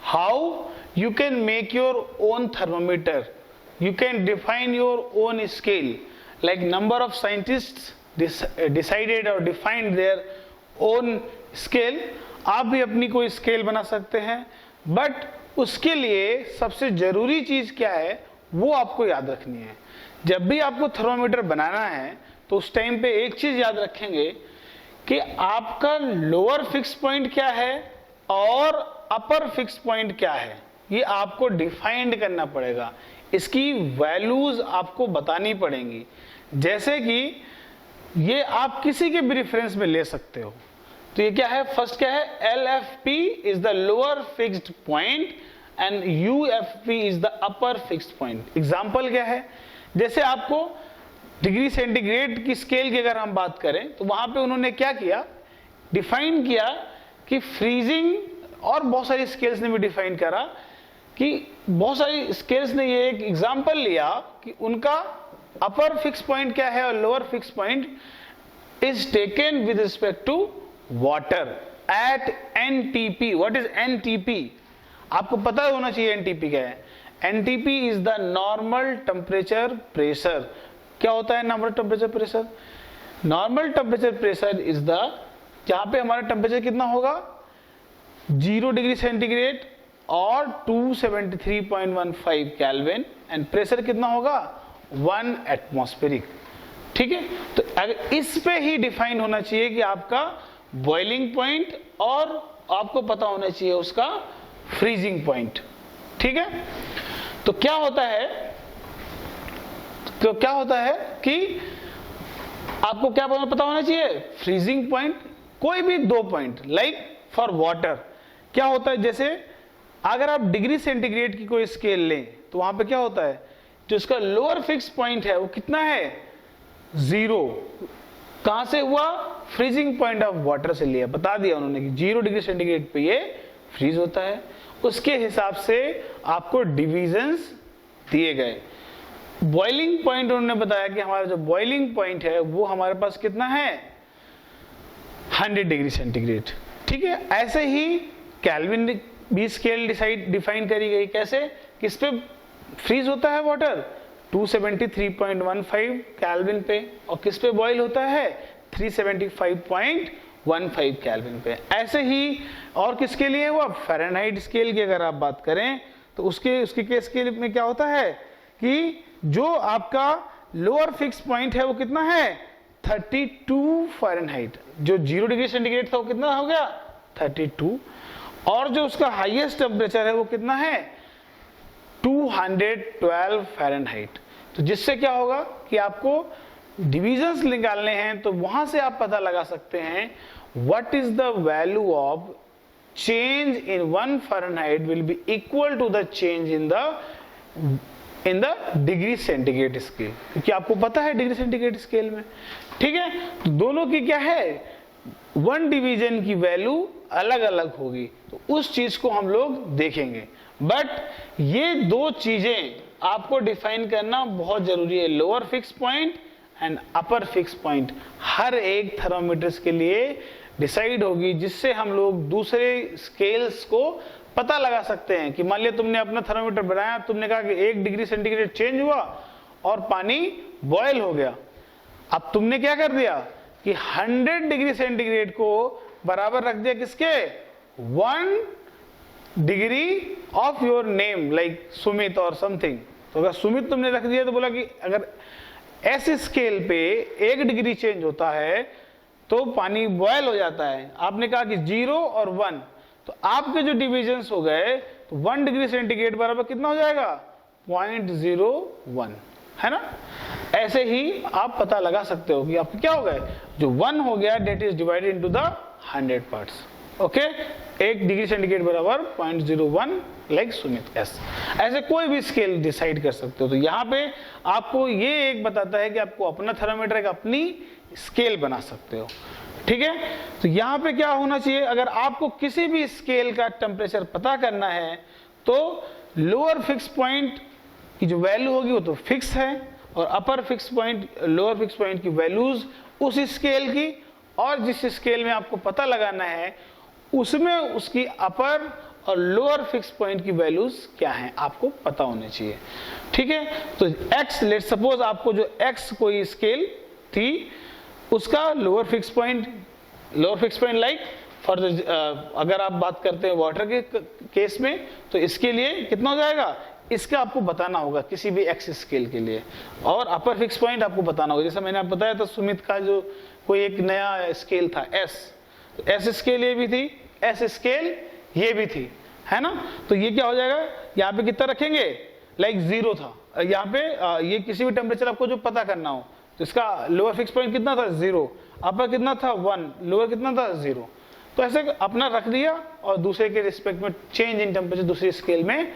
how you can make your own thermometer, you can define your own scale, like number of scientists decided or defined their own scale। आप भी अपनी कोई स्केल बना सकते हैं, बट उसके लिए सबसे जरूरी चीज क्या है वो आपको याद रखनी है। जब भी आपको थर्मोमीटर बनाना है तो उस टाइम पे एक चीज याद रखेंगे कि आपका लोअर फिक्स पॉइंट क्या है और अपर फिक्स पॉइंट क्या है, ये आपको डिफाइंड करना पड़ेगा। इसकी वैल्यूज आपको बतानी पड़ेंगी। जैसे कि ये आप किसी के भी रेफरेंस में ले सकते हो। तो ये क्या है? फर्स्ट क्या है? LFP is the lower fixed point and UFP is the upper fixed point. Example क्या है? जैसे आपको डिग्री सेंटीग्रेड की स्केल की अगर हम बात करें तो वहां पे उन्होंने क्या किया? डिफाइन किया कि फ्रीजिंग, और बहुत सारी स्केल्स ने भी डिफाइन करा कि बहुत सारी स्केल्स ने ये एक एग्जांपल लिया कि उनका अपर फिक्स पॉइंट क्या है और lower fix point is taken with respect to water at NTP। What is NTP? आपको पता होना चाहिए NTP क्या है। NTP is the normal temperature pressure. क्या होता है normal temperature pressure? Normal temperature pressure is the, जहां पे हमारा टेम्परेचर कितना होगा? 0 डिग्री सेंटीग्रेड और 273.15 केल्विन, एंड प्रेशर कितना होगा? 1 एटमॉस्फेरिक, ठीक है। तो अगर इस पे ही डिफाइन होना चाहिए कि आपका बॉइलिंग पॉइंट और आपको पता होना चाहिए उसका फ्रीजिंग पॉइंट, ठीक है। तो क्या होता है कि आपको क्या पता होना चाहिए? फ्रीजिंग पॉइंट, कोई भी 2 पॉइंट, लाइक फॉर वाटर क्या होता है? जैसे अगर आप डिग्री सेंटीग्रेड की कोई स्केल लें तो वहां पे क्या होता है? जो इसका लोअर फिक्स पॉइंट है वो कितना है? 0। कहां से हुआ? फ्रीजिंग पॉइंट ऑफ वाटर से लिया, बता दिया उन्होंने कि 0 डिग्री सेंटीग्रेड पे ये फ्रीज होता है। उसके हिसाब से आपको डिविजन्स दिए गए। बॉइलिंग पॉइंट उन्होंने बताया कि हमारा जो बॉइलिंग पॉइंट है वो हमारे पास कितना है? 100 डिग्री सेंटीग्रेड, ठीक है। ऐसे ही केल्विन भी स्केल डिफाइन करी गई। कैसे? किस पे फ्रीज होता है वाटर? 273.15 केल्विन पे। और किस पे बॉईल होता है? 375.15 केल्विन पे। ऐसे ही और किसके लिए हुआ? फ़ारेनहाइट स्केल की अगर आप बात करें तो उसके केस के में क्या होता है कि जो आपका लोअर फिक्स पॉइंट है वो कितना है? 32 फ़ारेनहाइट। जो 0 डिग्री सेंटीग्रेड था वो कितना हो गया 32, और जो उसका हाईएस्ट टेम्परेचर है वो कितना है 212 फ़ारेनहाइट। तो जिससे क्या होगा कि आपको डिविजन्स निकालने हैं, तो वहां से आप पता लगा सकते हैं what is the value of change in 1 Fahrenheit will be equal to the change in the degree centigrade scale, क्योंकि आपको पता है डिग्री सेंटीग्रेड स्केल में, ठीक है। तो दोनों की क्या है, 1 डिवीजन की वैल्यू अलग अलग होगी, तो उस चीज को हम लोग देखेंगे। बट ये 2 चीजें आपको डिफाइन करना बहुत जरूरी है, lower fix point and upper fix point हर एक थर्मोमीटर्स के लिए डिसाइड होगी, जिससे हम लोग दूसरे स्केल्स को पता लगा सकते हैं। कि मान लिया तुमने अपना थर्मोमीटर बनाया, तुमने कहा कि 1 डिग्री सेंटीग्रेड चेंज हुआ और पानी बॉयल हो गया। अब तुमने क्या कर दिया कि 100 डिग्री सेंटीग्रेड को बराबर रख दिया किसके, 1 degree of your name, like Sumit और समथिंग। तो अगर सुमित तुमने रख दिया तो बोला कि अगर ऐसे स्केल पे 1 डिग्री चेंज होता है तो पानी बॉयल हो जाता है। आपने कहा कि 0 और 1, तो आपके जो डिविजन्स हो गए, तो 1 डिग्री सेंटीग्रेड बराबर कितना हो जाएगा 0.01, है ना। ऐसे ही आप पता लगा सकते हो कि आपको क्या हो गया, जो 1 हो गया that is divided into the 100 parts. Okay, 1 degree centigrade बराबर 0.01 लाइक सुमित एस। ऐसे कोई भी स्केल डिसाइड कर सकते हो। तो यहाँ पे आपको ये एक बताता है कि आपको अपना थर्मामीटर एक अपनी स्केल बना सकते हो, ठीक है। तो यहाँ पे क्या होना चाहिए, अगर आपको किसी भी स्केल का टेम्परेचर पता करना है तो लोअर फिक्स पॉइंट की जो वैल्यू होगी वो तो फिक्स है, और अपर fix point, lower fix point की वैल्यूज उस स्केल की, और जिस स्केल में आपको पता लगाना है उसमें उसकी अपर और लोअर फिक्स पॉइंट की वैल्यूज क्या हैं आपको पता होने चाहिए, ठीक है। तो x, लेट सपोज आपको जो x कोई स्केल थी उसका lower fix point like for the, अगर आप बात करते हैं वाटर के केस में, तो इसके लिए कितना हो जाएगा, इसका आपको बताना होगा किसी भी x स्केल के लिए, और अपर फिक्स पॉइंट आपको बताना होगा। जैसे मैंने आप बताया था सुमित का जो कोई एक नया स्केल था s, तो s स्केल ये भी थी, s स्केल ये भी थी, है ना। तो ये क्या हो जाएगा, यहाँ पे कितना रखेंगे, लाइक 0 था, यहाँ पे ये किसी भी टेम्परेचर आपको जो पता करना हो, तो इसका लोअर फिक्स पॉइंट कितना था 0, अपर कितना था 1, लोअर कितना था 0। तो ऐसे अपना रख दिया और दूसरे के रिस्पेक्ट में चेंज इन टेम्परेचर दूसरी स्केल में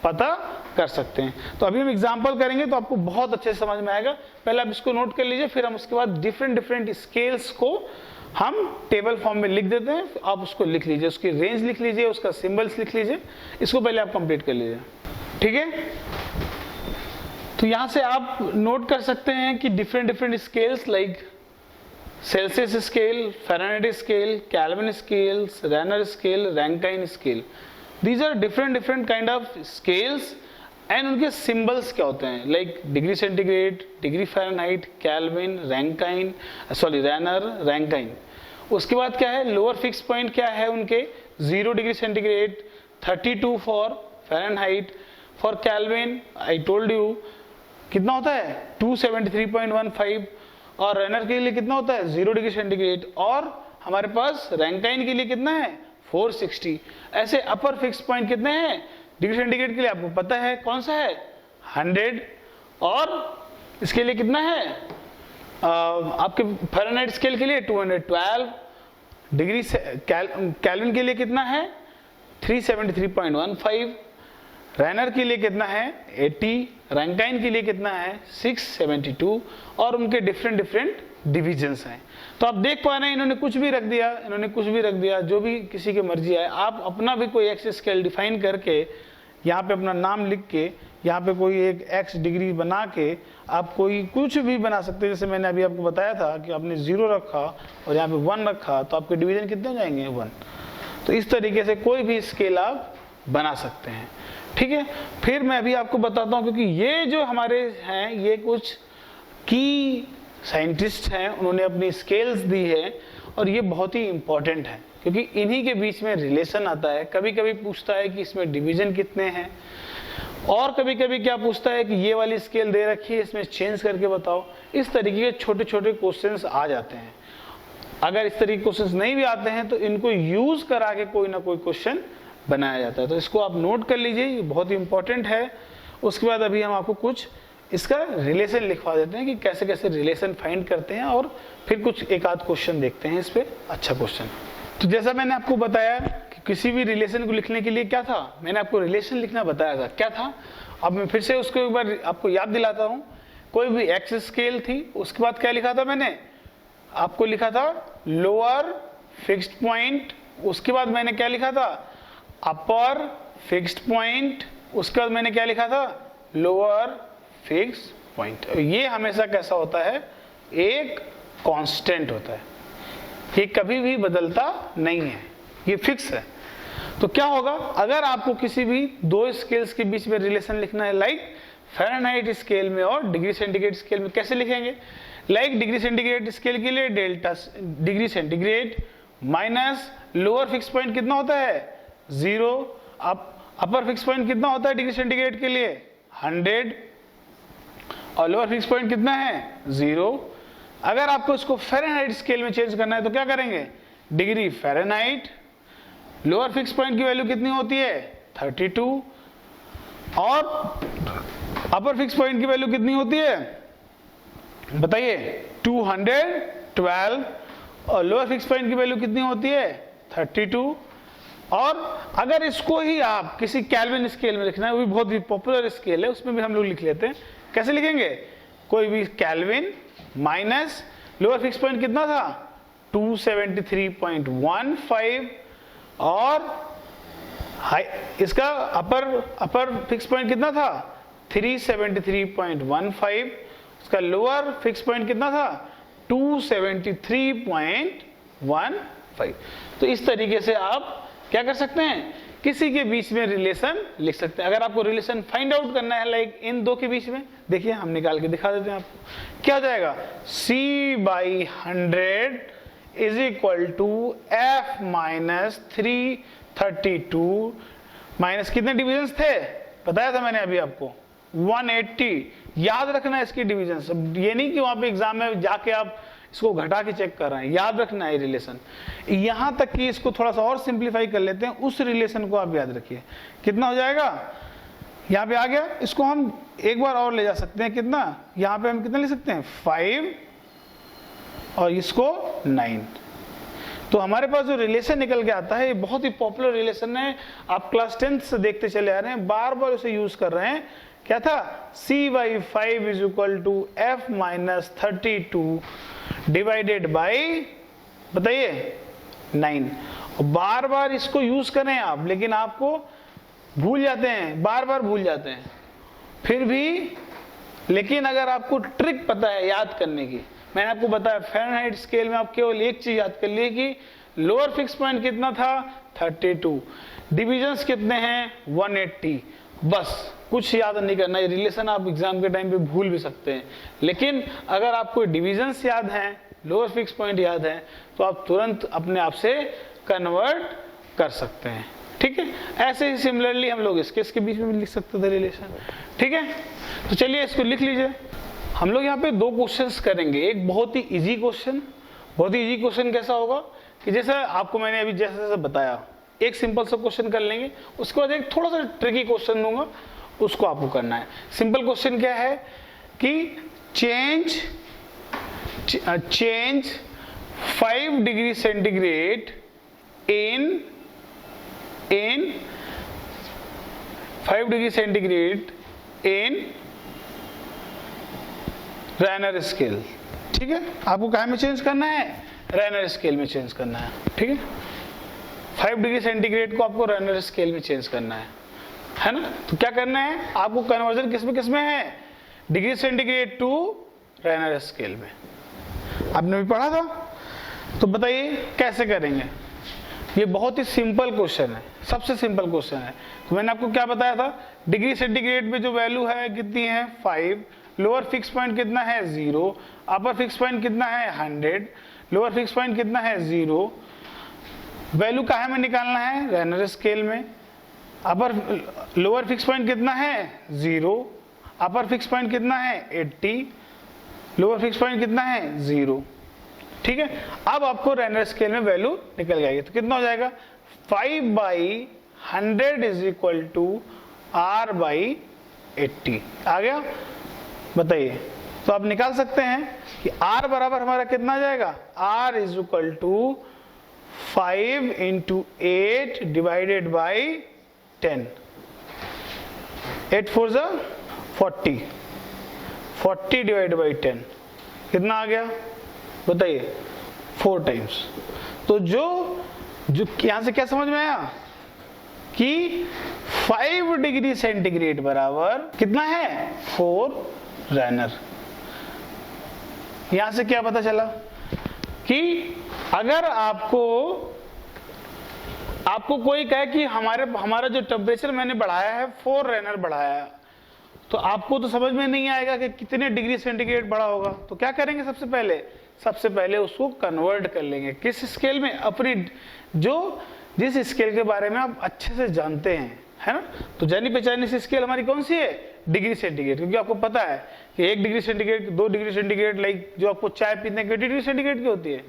पता कर सकते हैं। तो अभी हम एग्जांपल करेंगे तो आपको बहुत अच्छे से समझ में आएगा। पहले आप इसको नोट कर लीजिए, फिर हम उसके बाद डिफरेंट स्केल्स को हम टेबल फॉर्म में लिख देते हैं। आप उसको लिख लीजिए, उसकी रेंज लिख लीजिए, उसका सिंबल्स लिख लीजिए। इसको पहले आप कंप्लीट कर लीजिए, ठीक है। तो यहाँ से आप नोट कर सकते हैं कि different scales like Celsius scale, Fahrenheit scale, Kelvin scales, Reaumur scale, Rankine scale, these are different kind of scales and उनके सिंबल्स क्या होते हैं, like degree centigrade, degree Fahrenheit, Kelvin, Rankine, sorry Reaumur, Rankine. उसके बाद क्या है, लोअर फिक्स पॉइंट क्या है उनके, 0 degree centigrade, 32 for Fahrenheit, for kelvin I told you कितना होता है 273.15, और रेनर के लिए कितना होता है 0 डिग्री सेंटीग्रेड, और हमारे पास रैंकाइन के लिए कितना है 460। ऐसे अपर फिक्स पॉइंट कितने हैं डिग्री सेंटीग्रेड के लिए आपको पता है कौन सा है 100, और इसके लिए कितना है आपके फ़ारेनहाइट स्केल के लिए 212 डिग्री, केल्विन के लिए कितना है 373.15, रेनर के लिए कितना है 80, रैंकाइन के लिए कितना है 672, और उनके डिफरेंट डिविजन्स हैं। तो आप देख पा रहे हैं इन्होंने कुछ भी रख दिया, इन्होंने कुछ भी रख दिया, जो भी किसी की मर्जी है। आप अपना भी कोई एक्स स्केल डिफाइन करके यहाँ पे अपना नाम लिख के यहाँ पे कोई एक एक्स डिग्री बना के आप कोई कुछ भी बना सकते हैं। जैसे मैंने अभी आपको बताया था कि आपने 0 रखा और यहाँ पे 1 रखा, तो आपके डिवीजन कितने हो जाएंगे 1। तो इस तरीके से कोई भी स्केल आप बना सकते हैं, ठीक है। फिर मैं अभी आपको बताता हूँ, क्योंकि ये जो हमारे हैं ये कुछ की साइंटिस्ट हैं, उन्होंने अपनी स्केल्स दी है, और ये बहुत ही इंपॉर्टेंट है क्योंकि इन्हीं के बीच में रिलेशन आता है। कभी कभी पूछता है कि इसमें डिवीजन कितने हैं, और कभी कभी क्या पूछता है कि ये वाली स्केल दे रखी है, इसमें चेंज करके बताओ। इस तरीके के छोटे छोटे क्वेश्चंस आ जाते हैं। अगर इस तरीके के क्वेश्चंस नहीं भी आते हैं तो इनको यूज करा के कोई ना कोई क्वेश्चन बनाया जाता है। तो इसको आप नोट कर लीजिए, ये बहुत ही इंपॉर्टेंट है। उसके बाद अभी हम आपको कुछ इसका रिलेशन लिखवा देते हैं कि कैसे कैसे रिलेशन फाइंड करते हैं, और फिर कुछ एक आध क्वेश्चन देखते हैं इस पे, अच्छा क्वेश्चन। तो जैसा मैंने आपको बताया कि किसी भी रिलेशन को लिखने के लिए क्या था, मैंने आपको रिलेशन लिखना बताया था, क्या था। अब मैं फिर से उसको एक बार आपको याद दिलाता हूँ। कोई भी एक्स स्केल थी, उसके बाद क्या लिखा था मैंने, आपको लिखा था लोअर फिक्स्ड पॉइंट, उसके बाद मैंने क्या लिखा था, अपर फिक्स्ड पॉइंट, उसके बाद मैंने क्या लिखा था, लोअर फिक्स्ड पॉइंट। ये हमेशा कैसा होता है, एक कांस्टेंट होता है, ये कभी भी बदलता नहीं है, ये फिक्स है। तो क्या होगा, अगर आपको किसी भी दो स्केल्स के बीच में रिलेशन लिखना है, लाइक फ़ारेनहाइट स्केल में और डिग्री सेंटीग्रेड स्केल में, कैसे लिखेंगे, लाइक डिग्री सेंटीग्रेड स्केल के लिए delta degree centigrade minus lower fix point कितना होता है 0, अपर फिक्स पॉइंट कितना होता है डिग्री सेंटीग्रेड के लिए 100, और लोअर फिक्स पॉइंट कितना है 0। अगर आपको इसको फ़ारेनहाइट स्केल में चेंज करना है तो क्या करेंगे, degree Fahrenheit, lower fix point की वैल्यू कितनी होती है 32, और अपर फिक्स पॉइंट की वैल्यू कितनी होती है बताइए 212, और लोअर फिक्स पॉइंट की वैल्यू कितनी होती है 32। और अगर इसको ही आप किसी केल्विन स्केल में लिखना है, वो भी बहुत ही पॉपुलर स्केल है, उसमें भी हम लोग लिख लेते हैं। कैसे लिखेंगे, कोई भी kelvin minus lower fix point कितना था 273.15, और इसका अपर फिक्स पॉइंट कितना था 373.15, उसका लोअर फिक्स पॉइंट कितना था 273.15। तो इस तरीके से आप क्या कर सकते हैं, किसी के बीच में रिलेशन लिख सकते हैं। अगर आपको रिलेशन फाइंड आउट करना है लाइक इन दो के बीच में, देखिए हम निकाल के दिखा देते हैं आपको। क्या हो जाएगा, C/100 is equal to F minus 332 minus कितने डिविजन्स थे बताया था मैंने अभी आपको 180। याद रखना है इसकी डिविजन, ये नहीं कि वहां पे एग्जाम में जाके आप इसको घटा के चेक कर रहे हैं, याद रखना है रिलेशन। यहां तक कि इसको थोड़ा सा और सिंप्लीफाई कर लेते हैं, उस रिलेशन को आप याद रखिए। कितना हो जाएगा, यहाँ पे आ गया, इसको हम एक बार और ले जा सकते हैं। कितना, यहाँ पे हम कितना ले सकते हैं 5 और इसको 9। तो हमारे पास जो रिलेशन निकल के आता है, ये बहुत ही पॉपुलर रिलेशन है, आप क्लास 10th से देखते चले आ रहे हैं, बार बार उसे यूज कर रहे हैं। क्या था, C/5 is equal to F minus 32 divided by बताइए 9। बार बार इसको यूज करें आप, लेकिन आपको भूल जाते हैं, बार बार भूल जाते हैं फिर भी। लेकिन अगर आपको ट्रिक पता है याद करने की, मैंने आपको बताया फ़ारेनहाइट स्केल में आप केवल एक चीज याद कर लिए कि लोअर फिक्स पॉइंट कितना था 32, डिविजन्स कितने हैं 180, बस कुछ याद नहीं करना। ये रिलेशन आप एग्जाम के टाइम पे भूल भी सकते हैं, लेकिन अगर आपको डिविजन्स याद हैं, लोअर फिक्स पॉइंट याद है, तो आप तुरंत अपने आप से कन्वर्ट कर सकते हैं। ठीक है, ऐसे ही सिमिलरली हम लोग इसके बीच में भी लिख सकते थे रिलेशन। ठीक है, तो चलिए इसको लिख लीजिए। हम लोग यहाँ पे दो क्वेश्चंस करेंगे। एक बहुत ही इजी क्वेश्चन, बहुत ही इजी क्वेश्चन कैसा होगा कि जैसे आपको मैंने अभी जैसे बताया, एक सिंपल सा क्वेश्चन कर लेंगे, उसके बाद एक थोड़ा सा ट्रिकी क्वेश्चन दूंगा, उसको आपको करना है। सिंपल क्वेश्चन क्या है कि change 5 degree centigrade in 5 degree centigrade in Reaumur scale. ठीक है, आपको कहाँ में चेंज करना है, रेनर स्केल में चेंज करना है। ठीक है, 5 डिग्री सेंटीग्रेड को आपको रेनर स्केल में चेंज करना है ना। तो क्या करना है, आपको कन्वर्जन किस में है, डिग्री सेंटीग्रेड टू रेनर स्केल में। आपने भी पढ़ा था, तो बताइए कैसे करेंगे। ये बहुत ही सिंपल क्वेश्चन है, सबसे सिंपल क्वेश्चन है। तो मैंने आपको क्या बताया था, डिग्री सेंटीग्रेड में जो वैल्यू है कितनी है 5, लोअर फिक्स पॉइंट कितना है 0, अपर फिक्स पॉइंट कितना है 100, लोअर फिक्स पॉइंट कितना है 0। वैल्यू कहाँ में निकालना है, रेनर स्केल में। अपर लोअर फिक्स पॉइंट कितना है 0, अपर फिक्स पॉइंट कितना है 80, लोअर फिक्स पॉइंट कितना है 0। ठीक है, अब आपको रेनर स्केल में वैल्यू निकल जाएगी, तो कितना हो जाएगा 5/100 इज इक्वल टू R/80। आ गया, बताइए। तो आप निकाल सकते हैं कि R बराबर हमारा कितना आ जाएगा, R is equal to 5 × 8 divided by 10, 8 4 40, 40 divide by 10 कितना आ गया बताइए, 4 टाइम्स। तो जो यहां से क्या समझ में आया कि 5 डिग्री सेंटीग्रेड बराबर कितना है 4 रेनर। यहां से क्या पता चला कि अगर आपको कोई कहे कि हमारा जो टेम्परेचर मैंने बढ़ाया है 4 रेनर बढ़ाया है, तो आपको तो समझ में नहीं आएगा कि कितने डिग्री सेंटीग्रेड बढ़ा होगा। तो क्या करेंगे, सबसे पहले उसको कन्वर्ट कर लेंगे किस स्केल में, अपनी जिस स्केल के बारे में आप अच्छे से जानते हैं, है ना। तो जानी पहचानी सी स्केल हमारी कौन सी है, डिग्री सेंटीग्रेड, क्योंकि आपको पता है कि 1 degree centigrade 2 degree centigrade, like जो आपको चाय पीने की डिग्री सेंटीग्रेड की होती है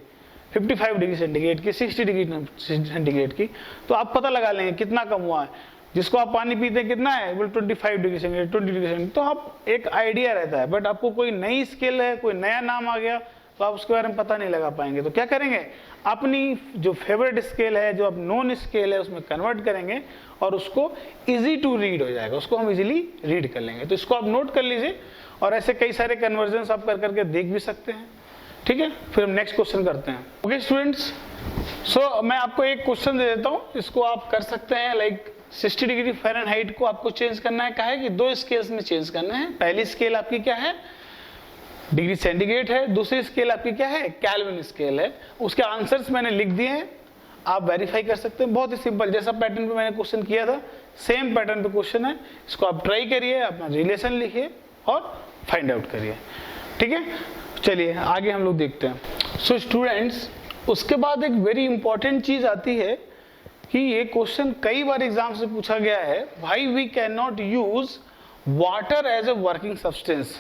55 डिग्री सेंटीग्रेड की, 60 डिग्री सेंटीग्रेड की, तो आप पता लगा लेंगे कितना कम हुआ है। जिसको आप पानी पीते हैं कितना है, बोल 25 डिग्री सेंटीग्रेड, 20 डिग्री सेंटीग्रेड, तो आप एक आइडिया रहता है। बट आपको कोई नई स्केल है, कोई नया नाम आ गया, तो आप उसके बारे में पता नहीं लगा पाएंगे। तो क्या करेंगे, अपनी जो फेवरेट स्केल है, जो अब नोन स्केल है, उसमें कन्वर्ट करेंगे और उसको इजी टू रीड हो जाएगा, उसको हम इजीली रीड कर लेंगे। तो इसको आप नोट कर लीजिए, और ऐसे कई सारे कन्वर्जन आप कर करके देख भी सकते हैं। ठीक है, फिर हम नेक्स्ट क्वेश्चन करते हैं। ओके स्टूडेंट्स, सो मैं आपको एक क्वेश्चन दे देता हूँ, इसको आप कर सकते हैं। लाइक 60 डिग्री फ़ारेनहाइट को आपको चेंज करना है, कहा है कि 2 स्केल्स में चेंज करना है। पहली स्केल आपकी क्या है, डिग्री सेंटीग्रेड है, दूसरी स्केल आपकी क्या है, केल्विन स्केल है। उसके आंसर्स मैंने लिख दिए हैं, आप वेरीफाई कर सकते हैं। बहुत ही सिंपल, जैसा पैटर्न पे मैंने क्वेश्चन किया था सेम पैटर्न पे क्वेश्चन है। इसको आप ट्राई करिए, अपना रिलेशन लिखिए और फाइंड आउट करिए। ठीक है, चलिए आगे हम लोग देखते हैं। सो स्टूडेंट्स, उसके बाद एक वेरी इंपॉर्टेंट चीज आती है कि ये क्वेश्चन कई बार एग्जाम से पूछा गया है, why we can not use water as a working substance,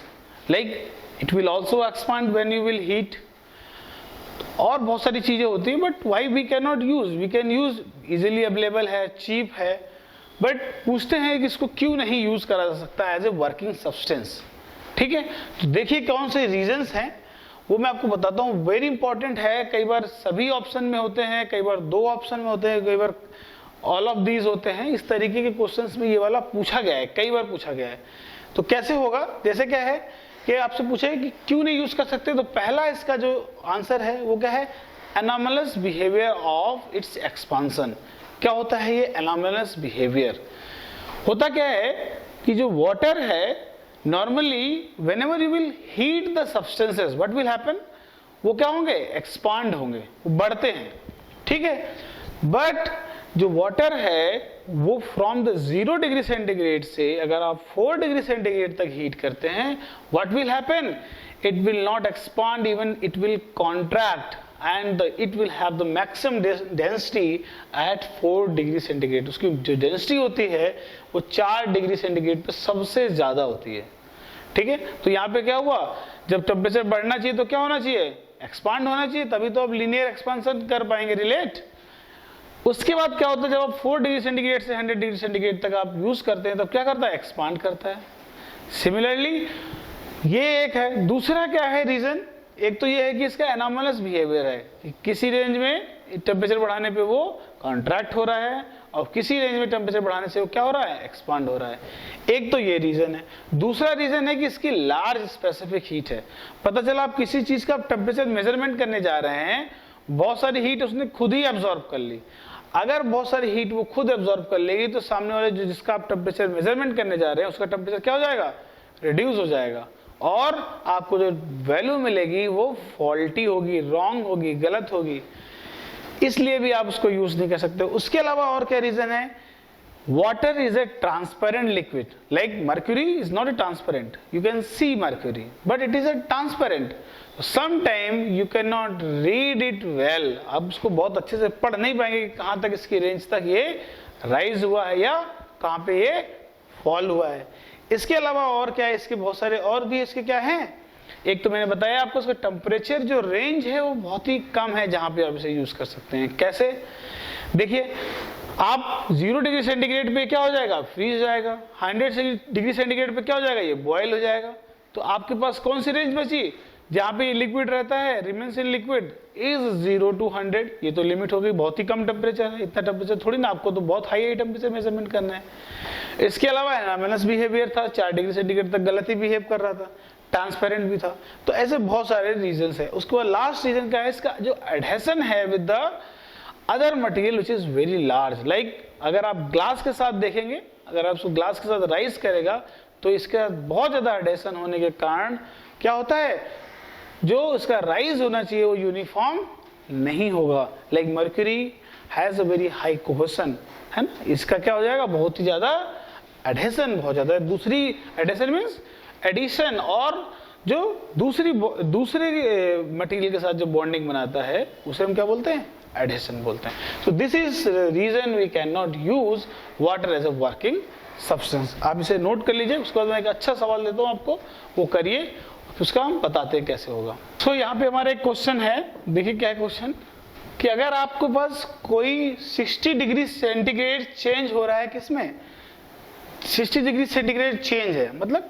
like it will also expand when you will heat, और बहुत सारी चीजें होती है। But why we can not use, we can use, easily available है, चीप है, बट पूछते हैं कि इसको क्यों नहीं यूज करा जा सकता एज ए वर्किंग सब्सटेंस। ठीक है, तो देखिए कौन से रीजंस हैं वो मैं आपको बताता हूँ, वेरी इंपॉर्टेंट है। कई बार सभी ऑप्शन में होते हैं, कई बार 2 ऑप्शन में होते हैं, कई बार ऑल ऑफ दीज होते हैं। इस तरीके के क्वेश्चंस में ये वाला पूछा गया है, कई बार पूछा गया है। तो कैसे होगा, जैसे क्या है कि आपसे पूछे कि क्यों नहीं यूज कर सकते, तो पहला इसका जो आंसर है वो क्या है, anomalous behaviour of its expansion. क्या होता है ये एनॉमलस बिहेवियर, होता क्या है कि जो वाटर है normally whenever you will heat the substances, what will happen, वो क्या होंगे, एक्सपांड होंगे, वो बढ़ते हैं। ठीक है, बट जो वाटर है वो फ्रॉम द 0 डिग्री सेंटीग्रेड से अगर आप 4 डिग्री सेंटीग्रेड तक हीट करते हैं, what will happen, it will not expand, even it will contract, and it will have the maximum density at 4 degree centigrade. उसकी जो डेंसिटी होती है वो 4 डिग्री सेंटीग्रेड पे सबसे ज्यादा होती है। ठीक है, तो यहाँ पे क्या हुआ, जब टेम्परेचर बढ़ना चाहिए तो क्या होना चाहिए, एक्सपांड होना चाहिए, तभी तो आप लीनियर एक्सपांशन कर पाएंगे, रिलेट। उसके बाद क्या होता है, जब आप 4 डिग्री सेंटीग्रेड से 100 डिग्री सेंटीग्रेड तक आप यूज करते हैं, तब क्या करता है, एक्सपांड करता है। सिमिलरली ये एक है। दूसरा क्या है रीजन, एक तो ये है कि इसका एनॉमलस बिहेवियर है कि किसी रेंज में टेम्परेचर बढ़ाने पे वो कॉन्ट्रैक्ट हो रहा है और किसी रेंज में टेम्परेचर बढ़ाने से वो क्या हो रहा है, एक्सपांड हो रहा है। एक तो ये रीजन है। दूसरा रीजन है कि इसकी लार्ज स्पेसिफिक हीट है। पता चला आप किसी चीज का टेम्परेचर मेजरमेंट करने जा रहे हैं, बहुत सारी हीट उसने खुद ही एब्जॉर्ब कर ली। अगर बहुत सारी हीट वो खुद एब्जॉर्ब कर लेगी तो सामने वाले जो जिसका आप टेम्परेचर मेजरमेंट करने जा रहे हैं उसका टेम्परेचर क्या हो जाएगा, रिड्यूस हो जाएगा, और आपको जो वैल्यू मिलेगी वो फॉल्टी होगी, रॉन्ग होगी, गलत होगी। इसलिए भी आप उसको यूज नहीं कर सकते। उसके अलावा और क्या रीजन है, water is a transparent liquid, like mercury is not a transparent, you can see mercury but it is a transparent, sometime you can not read it well. आप उसको बहुत अच्छे से पढ़ नहीं पाएंगे कि कहां तक इसकी रेंज तक ये राइज हुआ है या कहाँ पे ये फॉल हुआ है। इसके अलावा और क्या है, इसके बहुत सारे और भी इसके क्या हैं, एक तो मैंने बताया आपको उसका टेम्परेचर जो रेंज है वो बहुत ही कम है जहाँ पे आप इसे यूज कर सकते हैं। कैसे, देखिए आप 0 डिग्री सेंटीग्रेड पे क्या हो जाएगा, फ्रीज हो जाएगा, 100 डिग्री सेंटीग्रेड पे क्या हो जाएगा, ये बॉयल हो जाएगा। तो आपके पास कौन सी रेंज बची, जहाँ पे लिक्विड रहता है, remains in liquid is 0 to 100, ये तो लिमिट हो गई, बहुत ही कम टेम्परेचर है, इतना टेम्परेचर थोड़ी ना, आपको तो बहुत हाई टेम्परेचर मेजरमेंट करना है। इसके अलावा एनामेनस बिहेवियर था, 4 डिग्री सेंटीग्रेड तक गलत ही बिहेव कर रहा था, ट्रांसपेरेंट भी था। तो ऐसे बहुत सारे रीजंस है। उसके बाद लास्ट रीजन क्या है, इसका जो एडहेशन है with the other material which is very large. Like अगर आप ग्लास के साथ देखेंगे, अगर आप उसको ग्लास के साथ राइज करेगा तो इसका बहुत ज्यादा एडहेशन होने के कारण क्या होता है, जो इसका राइज होना चाहिए वो यूनिफॉर्म नहीं होगा। Like mercury has a very high cohesion, है ना, इसका क्या हो जाएगा, बहुत ही ज्यादा एडहेशन, बहुत ज्यादा। दूसरी एडहेशन मीन्स एडिशन, और जो दूसरे मटेरियल के साथ जो बॉन्डिंग बनाता है उसे हम क्या बोलते हैं, एडहेशन बोलते हैं। So this is reason we can not use water as a working substance. आप इसे नोट कर लीजिए। उसके बाद मैं एक अच्छा सवाल देता हूँ आपको, वो करिए, उसका हम बताते हैं कैसे होगा। सो यहाँ पे हमारा एक क्वेश्चन है, देखिए क्या है क्वेश्चन, कि अगर आपके पास कोई 60 डिग्री सेंटीग्रेड चेंज हो रहा है, किसमें 60 डिग्री सेंटीग्रेड चेंज है, मतलब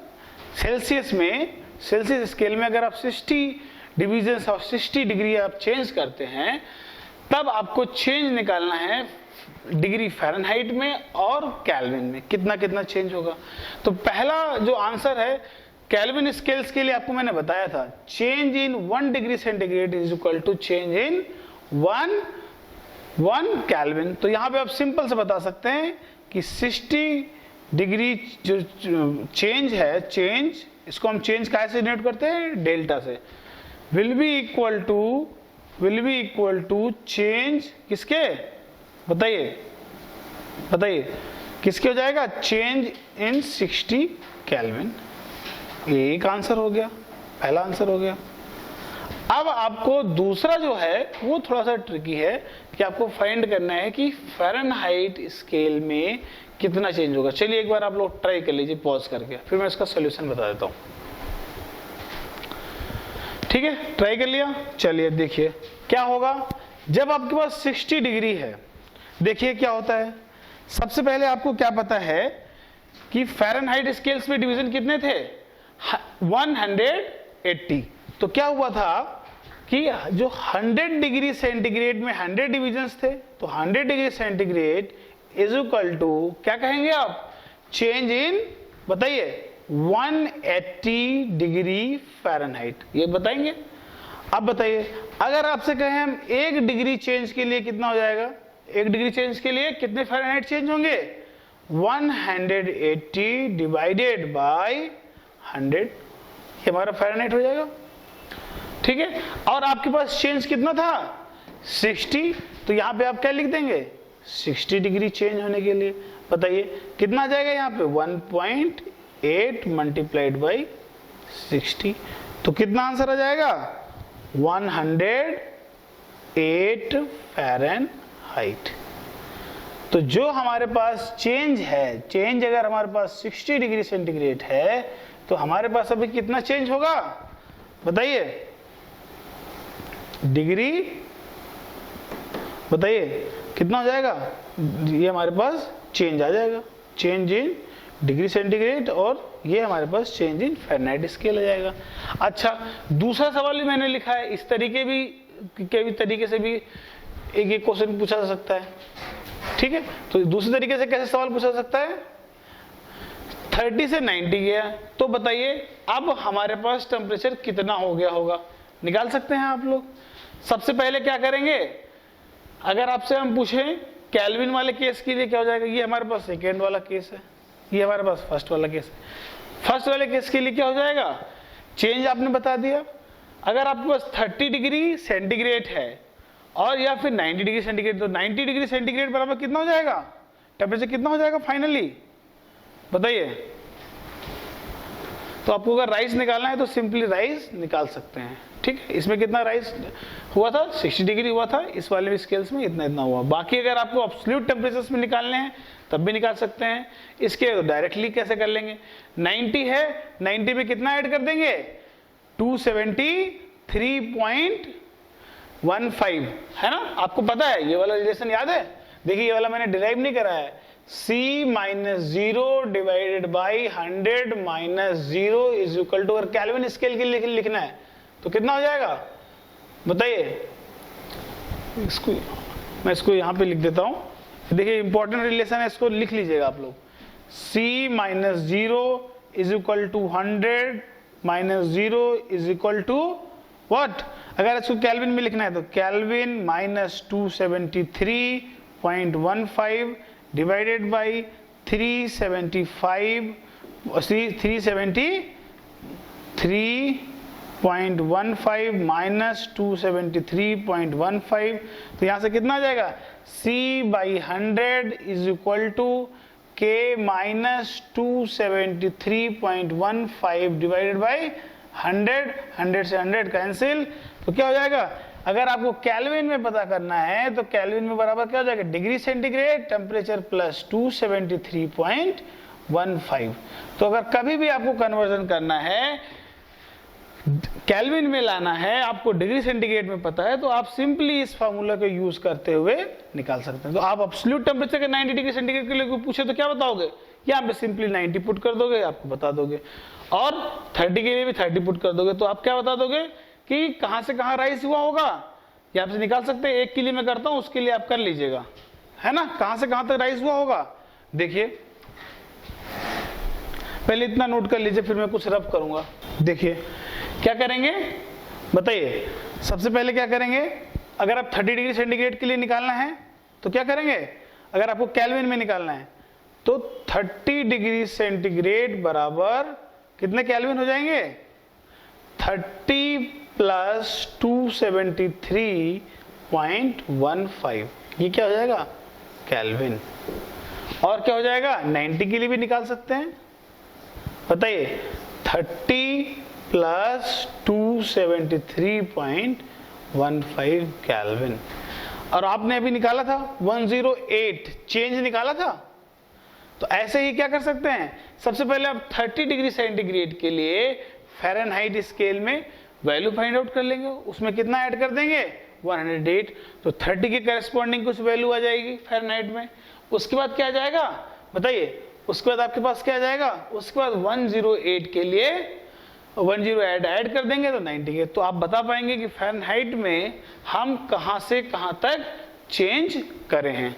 सेल्सियस में, सेल्सियस स्केल में अगर आप 60 डिवीजन ऑफ 60 डिग्री आप चेंज करते हैं, तब आपको चेंज निकालना है डिग्री फ़ारेनहाइट में और केल्विन में, कितना कितना चेंज होगा। तो पहला जो आंसर है केल्विन स्केल्स के लिए आपको मैंने बताया था, change in 1 degree centigrade is equal to change in 1 kelvin. तो यहाँ पे आप सिंपल से बता सकते हैं कि 60 डिग्री जो चेंज है, चेंज, इसको हम चेंज कैसे डिनोट करते हैं, डेल्टा से, will be equal to change किसके, बताइए किसके हो जाएगा, चेंज इन 60 केल्विन। ये एक आंसर हो गया, पहला आंसर हो गया। अब आपको दूसरा जो है वो थोड़ा सा ट्रिकी है कि आपको फाइंड करना है कि फ़ारेनहाइट स्केल में कितना चेंज होगा। चलिए एक बार आप लोग ट्राई कर लीजिए पॉज करके, फिर मैं इसका सॉल्यूशन बता देता हूँ। ठीक है, ट्राई कर लिया। चलिए देखिए क्या होगा जब आपके पास 60 डिग्री है। देखिए क्या होता है, सबसे पहले आपको क्या पता है कि फ़ारेनहाइट स्केल्स में डिवीजन कितने थे, 180। तो क्या हुआ था कि जो 100 डिग्री सेंटीग्रेड में 100 डिविजन्स थे, तो 100 degree centigrade is equal to क्या कहेंगे आप, चेंज इन, बताइए, 180 डिग्री फ़ारेनहाइट, ये बताएंगे। अब बताइए अगर आपसे कहें हम 1 डिग्री चेंज के लिए कितना हो जाएगा, 1 डिग्री चेंज के लिए कितने फ़ारेनहाइट चेंज होंगे, 180 डिवाइडेड बाय 100, ये हमारा फ़ारेनहाइट हो जाएगा। ठीक है, और आपके पास चेंज कितना था, 60, तो यहाँ पे आप क्या लिख देंगे, 60 डिग्री चेंज होने के लिए बताइए कितना आ जाएगा, यहाँ पे 1.8 मल्टीप्लाइड बाई 60, तो कितना आंसर आ जाएगा, 108 फ़ारेनहाइट। तो जो हमारे पास चेंज है, चेंज अगर हमारे पास 60 डिग्री सेंटीग्रेड है, तो हमारे पास अभी कितना चेंज होगा, बताइए, डिग्री, बताइए कितना हो जाएगा, ये हमारे पास चेंज आ जाएगा, चेंज इन डिग्री सेंटीग्रेड, और ये हमारे पास चेंज इन फ़ारेनहाइट स्केल आ जाएगा। अच्छा, दूसरा सवाल भी मैंने लिखा है, इस तरीके से भी एक क्वेश्चन पूछा जा सकता है। ठीक है, तो दूसरे तरीके से कैसे सवाल पूछा जा सकता है, 30 से 90 गया, तो बताइए अब हमारे पास टेम्परेचर कितना हो गया होगा, निकाल सकते हैं आप लोग। सबसे पहले क्या करेंगे, अगर आपसे हम पूछें केल्विन वाले केस के लिए क्या हो जाएगा, ये हमारे पास सेकेंड वाला केस है, ये हमारे पास फर्स्ट वाला केस है। फर्स्ट वाले केस के लिए क्या हो जाएगा, चेंज आपने बता दिया। अगर आपके पास 30 डिग्री सेंटीग्रेड है और या फिर 90 डिग्री सेंटीग्रेड, तो 90 डिग्री सेंटीग्रेड बराबर कितना हो जाएगा, टेम्परेचर कितना हो जाएगा फाइनली, बताइए तो आपको अगर राइज निकालना है तो सिंपली राइज निकाल सकते हैं, ठीक है। इसमें कितना राइज हुआ था, 60 डिग्री हुआ था, इस वाले स्केल्स में इतना इतना हुआ। बाकी अगर आपको एब्सोल्यूट टेम्परेचर्स में निकालने हैं तब भी निकाल सकते हैं। इसके डायरेक्टली कैसे कर लेंगे, 90 है, 90 में कितना ऐड कर देंगे, 273.15 है ना। आपको पता है ये वाला रिलेशन याद है, देखिए ये वाला मैंने डिराइव नहीं करा है, C minus 0 divided by 100 minus 0 is equal to, अगर केल्विन स्केल के लिए लिखना है तो कितना हो जाएगा बताइए। इसको मैं इसको यहाँ पे लिख देता हूँ, देखिए इंपॉर्टेंट रिलेशन है, इसको लिख लीजिएगा आप लोग। C minus 0 is equal to 100 minus 0 is equal to what, अगर इसको केल्विन में लिखना है तो kelvin minus 273.15 divided by 373.15 minus 273.15, तो यहां से कितना आ जाएगा, C by 100 is equal to K minus 273.15 divided by 100, 100 से 100 कैंसिल, तो क्या हो जाएगा, अगर आपको केल्विन में पता करना है तो केल्विन में बराबर क्या हो जाएगा, डिग्री सेंटीग्रेड टेम्परेचर प्लस 273.15। तो अगर कभी भी आपको कन्वर्जन करना है, केल्विन में लाना है, आपको डिग्री सेंटीग्रेड में पता है, तो आप सिंपली इस फार्मूला को यूज करते हुए निकाल सकते हैं। तो आप एब्सोल्यूट टेम्परेचर के 90 डिग्री सेंटीग्रेड के लिए पूछे तो क्या बताओगे, यहाँ पे सिंपली 90 पुट कर दोगे, आपको बता दोगे, और 30 के लिए भी 30 पुट कर दोगे, तो आप क्या बता दोगे कि कहां से कहां राइज हुआ होगा, ये आपसे निकाल सकते हैं। एक के लिए मैं करता हूं, उसके लिए आप कर लीजिएगा, है ना, कहां से कहां तक राइज हुआ होगा। देखिए पहले इतना नोट कर लीजिए, फिर मैं कुछ रफ करूंगा। देखिए क्या करेंगे बताइए, सबसे पहले क्या करेंगे, अगर आप 30 डिग्री सेंटीग्रेड के लिए निकालना है तो क्या करेंगे, अगर आपको केल्विन में निकालना है तो 30 डिग्री सेंटीग्रेड बराबर कितने केल्विन हो जाएंगे, 30 प्लस 273.15, ये क्या हो जाएगा केल्विन। और क्या हो जाएगा, 90 के लिए भी निकाल सकते हैं, बताइए 30 प्लस 273.15 केल्विन। और आपने अभी निकाला था 108 चेंज निकाला था, तो ऐसे ही क्या कर सकते हैं, सबसे पहले आप 30 डिग्री सेंटीग्रेड के लिए फ़ारेनहाइट स्केल में वैल्यू फाइंड आउट कर लेंगे, उसमें कितना ऐड कर देंगे 108, तो 30 के करस्पॉन्डिंग कुछ वैल्यू आ जाएगी फ़ारेनहाइट में। उसके बाद क्या आ जाएगा बताइए, उसके बाद आपके पास क्या आ जाएगा, उसके बाद 108 के लिए 10 ऐड कर देंगे तो 90 के। तो आप बता पाएंगे कि फ़ारेनहाइट में हम कहां से कहां तक चेंज करे हैं,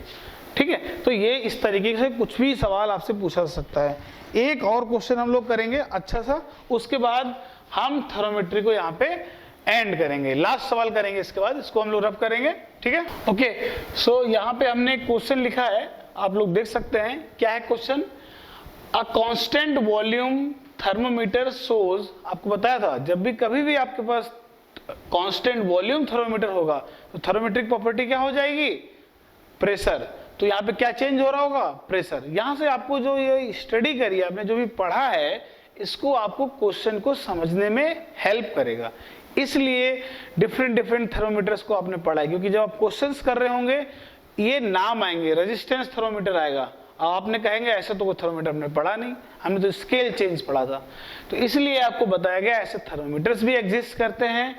ठीक है। तो ये इस तरीके से कुछ भी सवाल आपसे पूछा जा सकता है। एक और क्वेश्चन हम लोग करेंगे अच्छा सा, उसके बाद हम थर्मोमेट्री को यहाँ पे एंड करेंगे, लास्ट सवाल करेंगे, इसके बाद इसको हम लोग रफ करेंगे, ठीक है। ओके, सो यहाँ पे हमने क्वेश्चन लिखा है, आप लोग देख सकते हैं क्या है question. A constant volume thermometer shows, आपको बताया था जब भी कभी भी आपके पास कांस्टेंट वॉल्यूम थर्मोमीटर होगा तो थर्मोमेट्रिक प्रॉपर्टी क्या हो जाएगी, प्रेशर। तो यहाँ पे क्या चेंज हो रहा होगा, प्रेशर। यहाँ से आपको जो ये स्टडी करी है, आपने जो भी पढ़ा है, इसको आपको क्वेश्चन को समझने में हेल्प करेगा। इसलिए डिफरेंट थर्मोमीटर्स को आपने पढ़ा है, क्योंकि जब आप क्वेश्चंस कर रहे होंगे ये नाम आएंगे, रेजिस्टेंस थर्मोमीटर आएगा, आपने कहेंगे ऐसे तो कोई थर्मोमीटर हमने पढ़ा नहीं, हमने तो स्केल चेंज पढ़ा था। तो इसलिए आपको बताया गया ऐसे थर्मोमीटर्स भी एग्जिस्ट करते हैं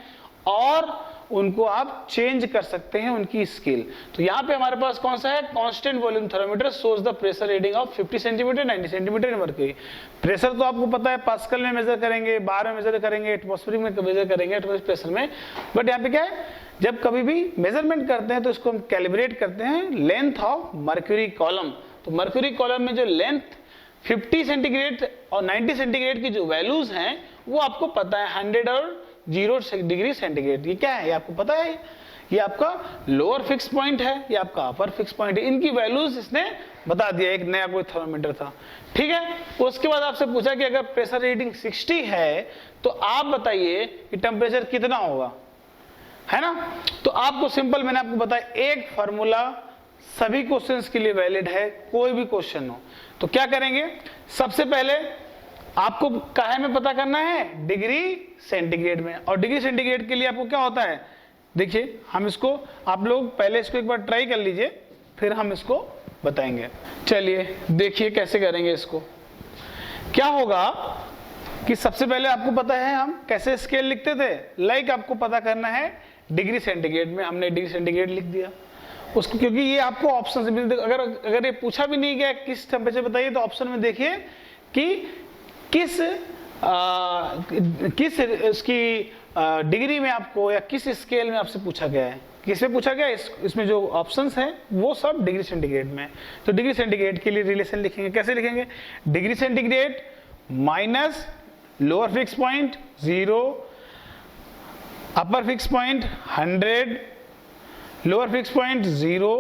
और उनको आप चेंज कर सकते हैं उनकी स्केल। तो यहाँ पे हमारे पास कौन सा है, constant volume thermometer shows the pressure reading of 50 centimetre 90 centimetre in mercury. Pressure तो आपको पता है पास्कल में मेजर करेंगे, बार में मेजर करेंगे, एटमॉस्फेरिक में मेजर करेंगे, एटमॉस्फेरिक प्रेशर में। बट यहाँ पे क्या है, जब कभी भी मेजरमेंट करते हैं तो इसको हम कैलिब्रेट करते हैं लेंथ ऑफ मर्क्यूरी कॉलम। तो मर्क्यूरी कॉलम में जो लेंथ 50 सेंटीग्रेड और 90 सेंटीग्रेड की जो वैल्यूज हैं वो आपको पता है, 100 और 0 डिग्री सेंटीग्रेड। ये क्या है, ये आपको पता है, ये आपका लोअर फिक्स पॉइंट है, ये आपका अपर फिक्स पॉइंट है। इनकी वैल्यूज इसने बता दिया, एक नया कोई थर्मोमीटर था, ठीक है। उसके बाद आपसे पूछा कि अगर प्रेशर रीडिंग 60 है तो आप बताइए कि टेम्परेचर कितना होगा, है ना। तो आपको सिंपल मैंने आपको बताया, एक फॉर्मूला सभी क्वेश्चंस के लिए वैलिड है, कोई भी क्वेश्चन हो। तो क्या करेंगे, सबसे पहले आपको काहे में पता करना है? डिग्री सेंटीग्रेड में। और डिग्री सेंटीग्रेड के लिए आपको क्या होता है, देखिए हम इसको, आप लोग पहले इसको एक बार ट्राई कर लीजिए, फिर हम इसको बताएंगे। चलिए देखिए कैसे करेंगे इसको। क्या होगा कि सबसे पहले आपको पता है हम कैसे स्केल लिखते थे, लाइक आपको पता करना है डिग्री सेंटीग्रेड में, हमने डिग्री सेंटीग्रेड लिख दिया उसको, क्योंकि ये आपको ऑप्शन से, अगर ये पूछा भी नहीं गया किस टेम्परेचर बताइए, तो ऑप्शन में देखिए कि किस इसकी डिग्री में आपको या किस स्केल में आपसे पूछा गया है, किस में पूछा गया है, इसमें जो ऑप्शंस हैं वो सब डिग्री सेंटीग्रेड में। तो डिग्री सेंटीग्रेड के लिए रिलेशन लिखेंगे, कैसे लिखेंगे? Degree centigrade minus lower fix point 0, अपर fix point 100, lower fix point 0।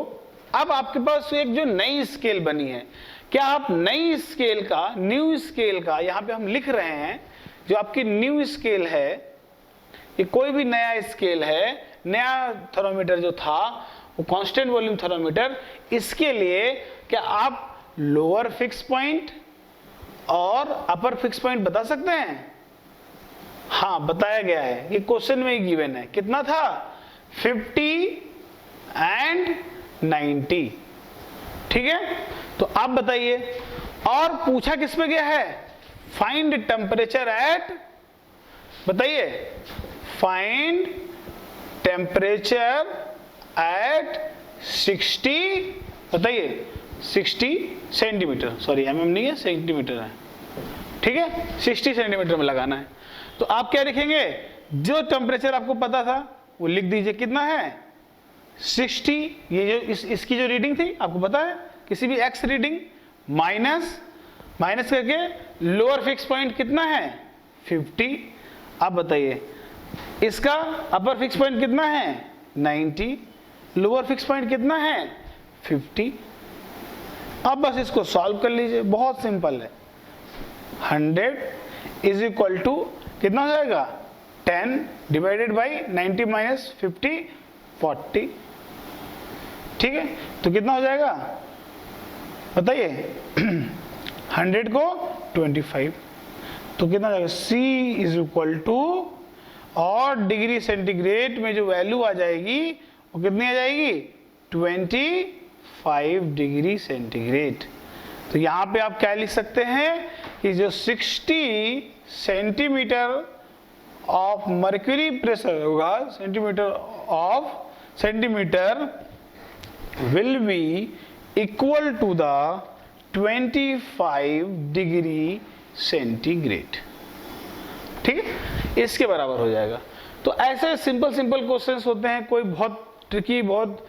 अब आपके पास एक जो नई स्केल बनी है, क्या आप नई स्केल का, न्यू स्केल का, यहाँ पे हम लिख रहे हैं जो आपकी न्यू स्केल है, ये कोई भी नया स्केल है, नया थर्मोमीटर जो था वो कांस्टेंट वॉल्यूम थर्मोमीटर, इसके लिए क्या आप लोअर फिक्स पॉइंट और अपर फिक्स पॉइंट बता सकते हैं? हाँ बताया गया है, ये क्वेश्चन में ही गिवन है। कितना था? 50 एंड 90। ठीक है, तो आप बताइए। और पूछा किस पे गया है? फाइंड टेम्परेचर एट, बताइए, फाइंड टेम्परेचर एट 60, बताइए 60 सेंटीमीटर, सॉरी mm नहीं है, सेंटीमीटर है। ठीक है, 60 सेंटीमीटर में लगाना है। तो आप क्या लिखेंगे? जो टेम्परेचर आपको पता था वो लिख दीजिए, कितना है? 60। ये जो इसकी जो रीडिंग थी आपको पता है, किसी भी x रीडिंग माइनस करके लोअर फिक्स पॉइंट कितना है? 50। आप बताइए इसका अपर फिक्स पॉइंट कितना है? 90, लोअर फिक्स पॉइंट कितना है? 50। अब बस इसको सॉल्व कर लीजिए, बहुत सिंपल है। 100 इज इक्वल टू कितना हो जाएगा? 10 डिवाइडेड बाई 90 माइनस 50, 40। ठीक है, तो कितना हो जाएगा बताइए? 100 को 25, तो कितना हो जाएगा? C इज इक्वल टू, और डिग्री सेंटीग्रेड में जो वैल्यू आ जाएगी वो कितनी आ जाएगी? 25 डिग्री सेंटीग्रेड। तो यहाँ पे आप क्या लिख सकते हैं कि जो 60 सेंटीमीटर ऑफ मर्क्यूरी प्रेशर होगा, centimetre will be equal to the 25 degree centigrade. ठीक है, इसके बराबर हो जाएगा। तो ऐसे सिंपल क्वेश्चंस होते हैं, कोई बहुत ट्रिकी, बहुत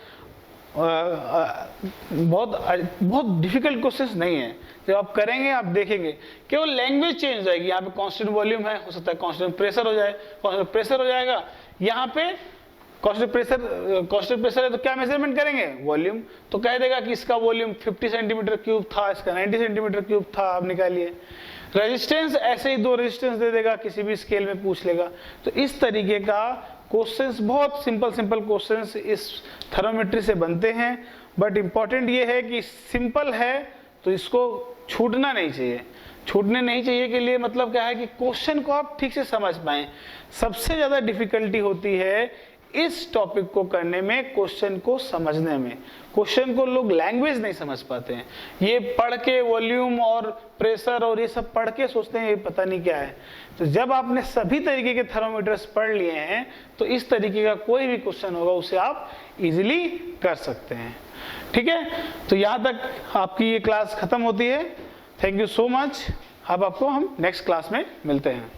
डिफिकल्ट क्वेश्चंस नहीं है। जब आप करेंगे आप देखेंगे, केवल लैंग्वेज चेंज हो जाएगी। यहाँ पे कांस्टेंट वॉल्यूम है, हो सकता है कांस्टेंट प्रेशर हो जाए, कांस्टेंट प्रेशर हो जाएगा। यहाँ पे कांस्टेंट प्रेशर है तो क्या मेजरमेंट करेंगे? वॉल्यूम। तो कह देगा कि इसका वॉल्यूम 50 सेंटीमीटर क्यूब था, इसका 90 सेंटीमीटर क्यूब था, आप निकालिए। रेजिस्टेंस ऐसे ही 2 रेजिस्टेंस दे देगा, किसी भी स्केल में पूछ लेगा। तो इस तरीके का क्वेश्चंस, बहुत सिंपल क्वेश्चंस इस थर्मोमेट्री से बनते हैं। बट इंपॉर्टेंट ये है कि सिंपल है तो इसको छूटना नहीं चाहिए। छूटने नहीं चाहिए के लिए मतलब क्या है कि क्वेश्चन को आप ठीक से समझ पाएं। सबसे ज्यादा डिफिकल्टी होती है इस टॉपिक को करने में, क्वेश्चन को समझने में। क्वेश्चन को लोग लैंग्वेज नहीं समझ पाते हैं, ये पढ़ के वॉल्यूम और प्रेशर और ये सब पढ़ के सोचते हैं ये पता नहीं क्या है। तो जब आपने सभी तरीके के थर्मोमीटर्स पढ़ लिए हैं तो इस तरीके का कोई भी क्वेश्चन होगा उसे आप इजीली कर सकते हैं। ठीक है, तो यहाँ तक आपकी ये क्लास खत्म होती है। Thank you so much. अब आपको हम नेक्स्ट क्लास में मिलते हैं।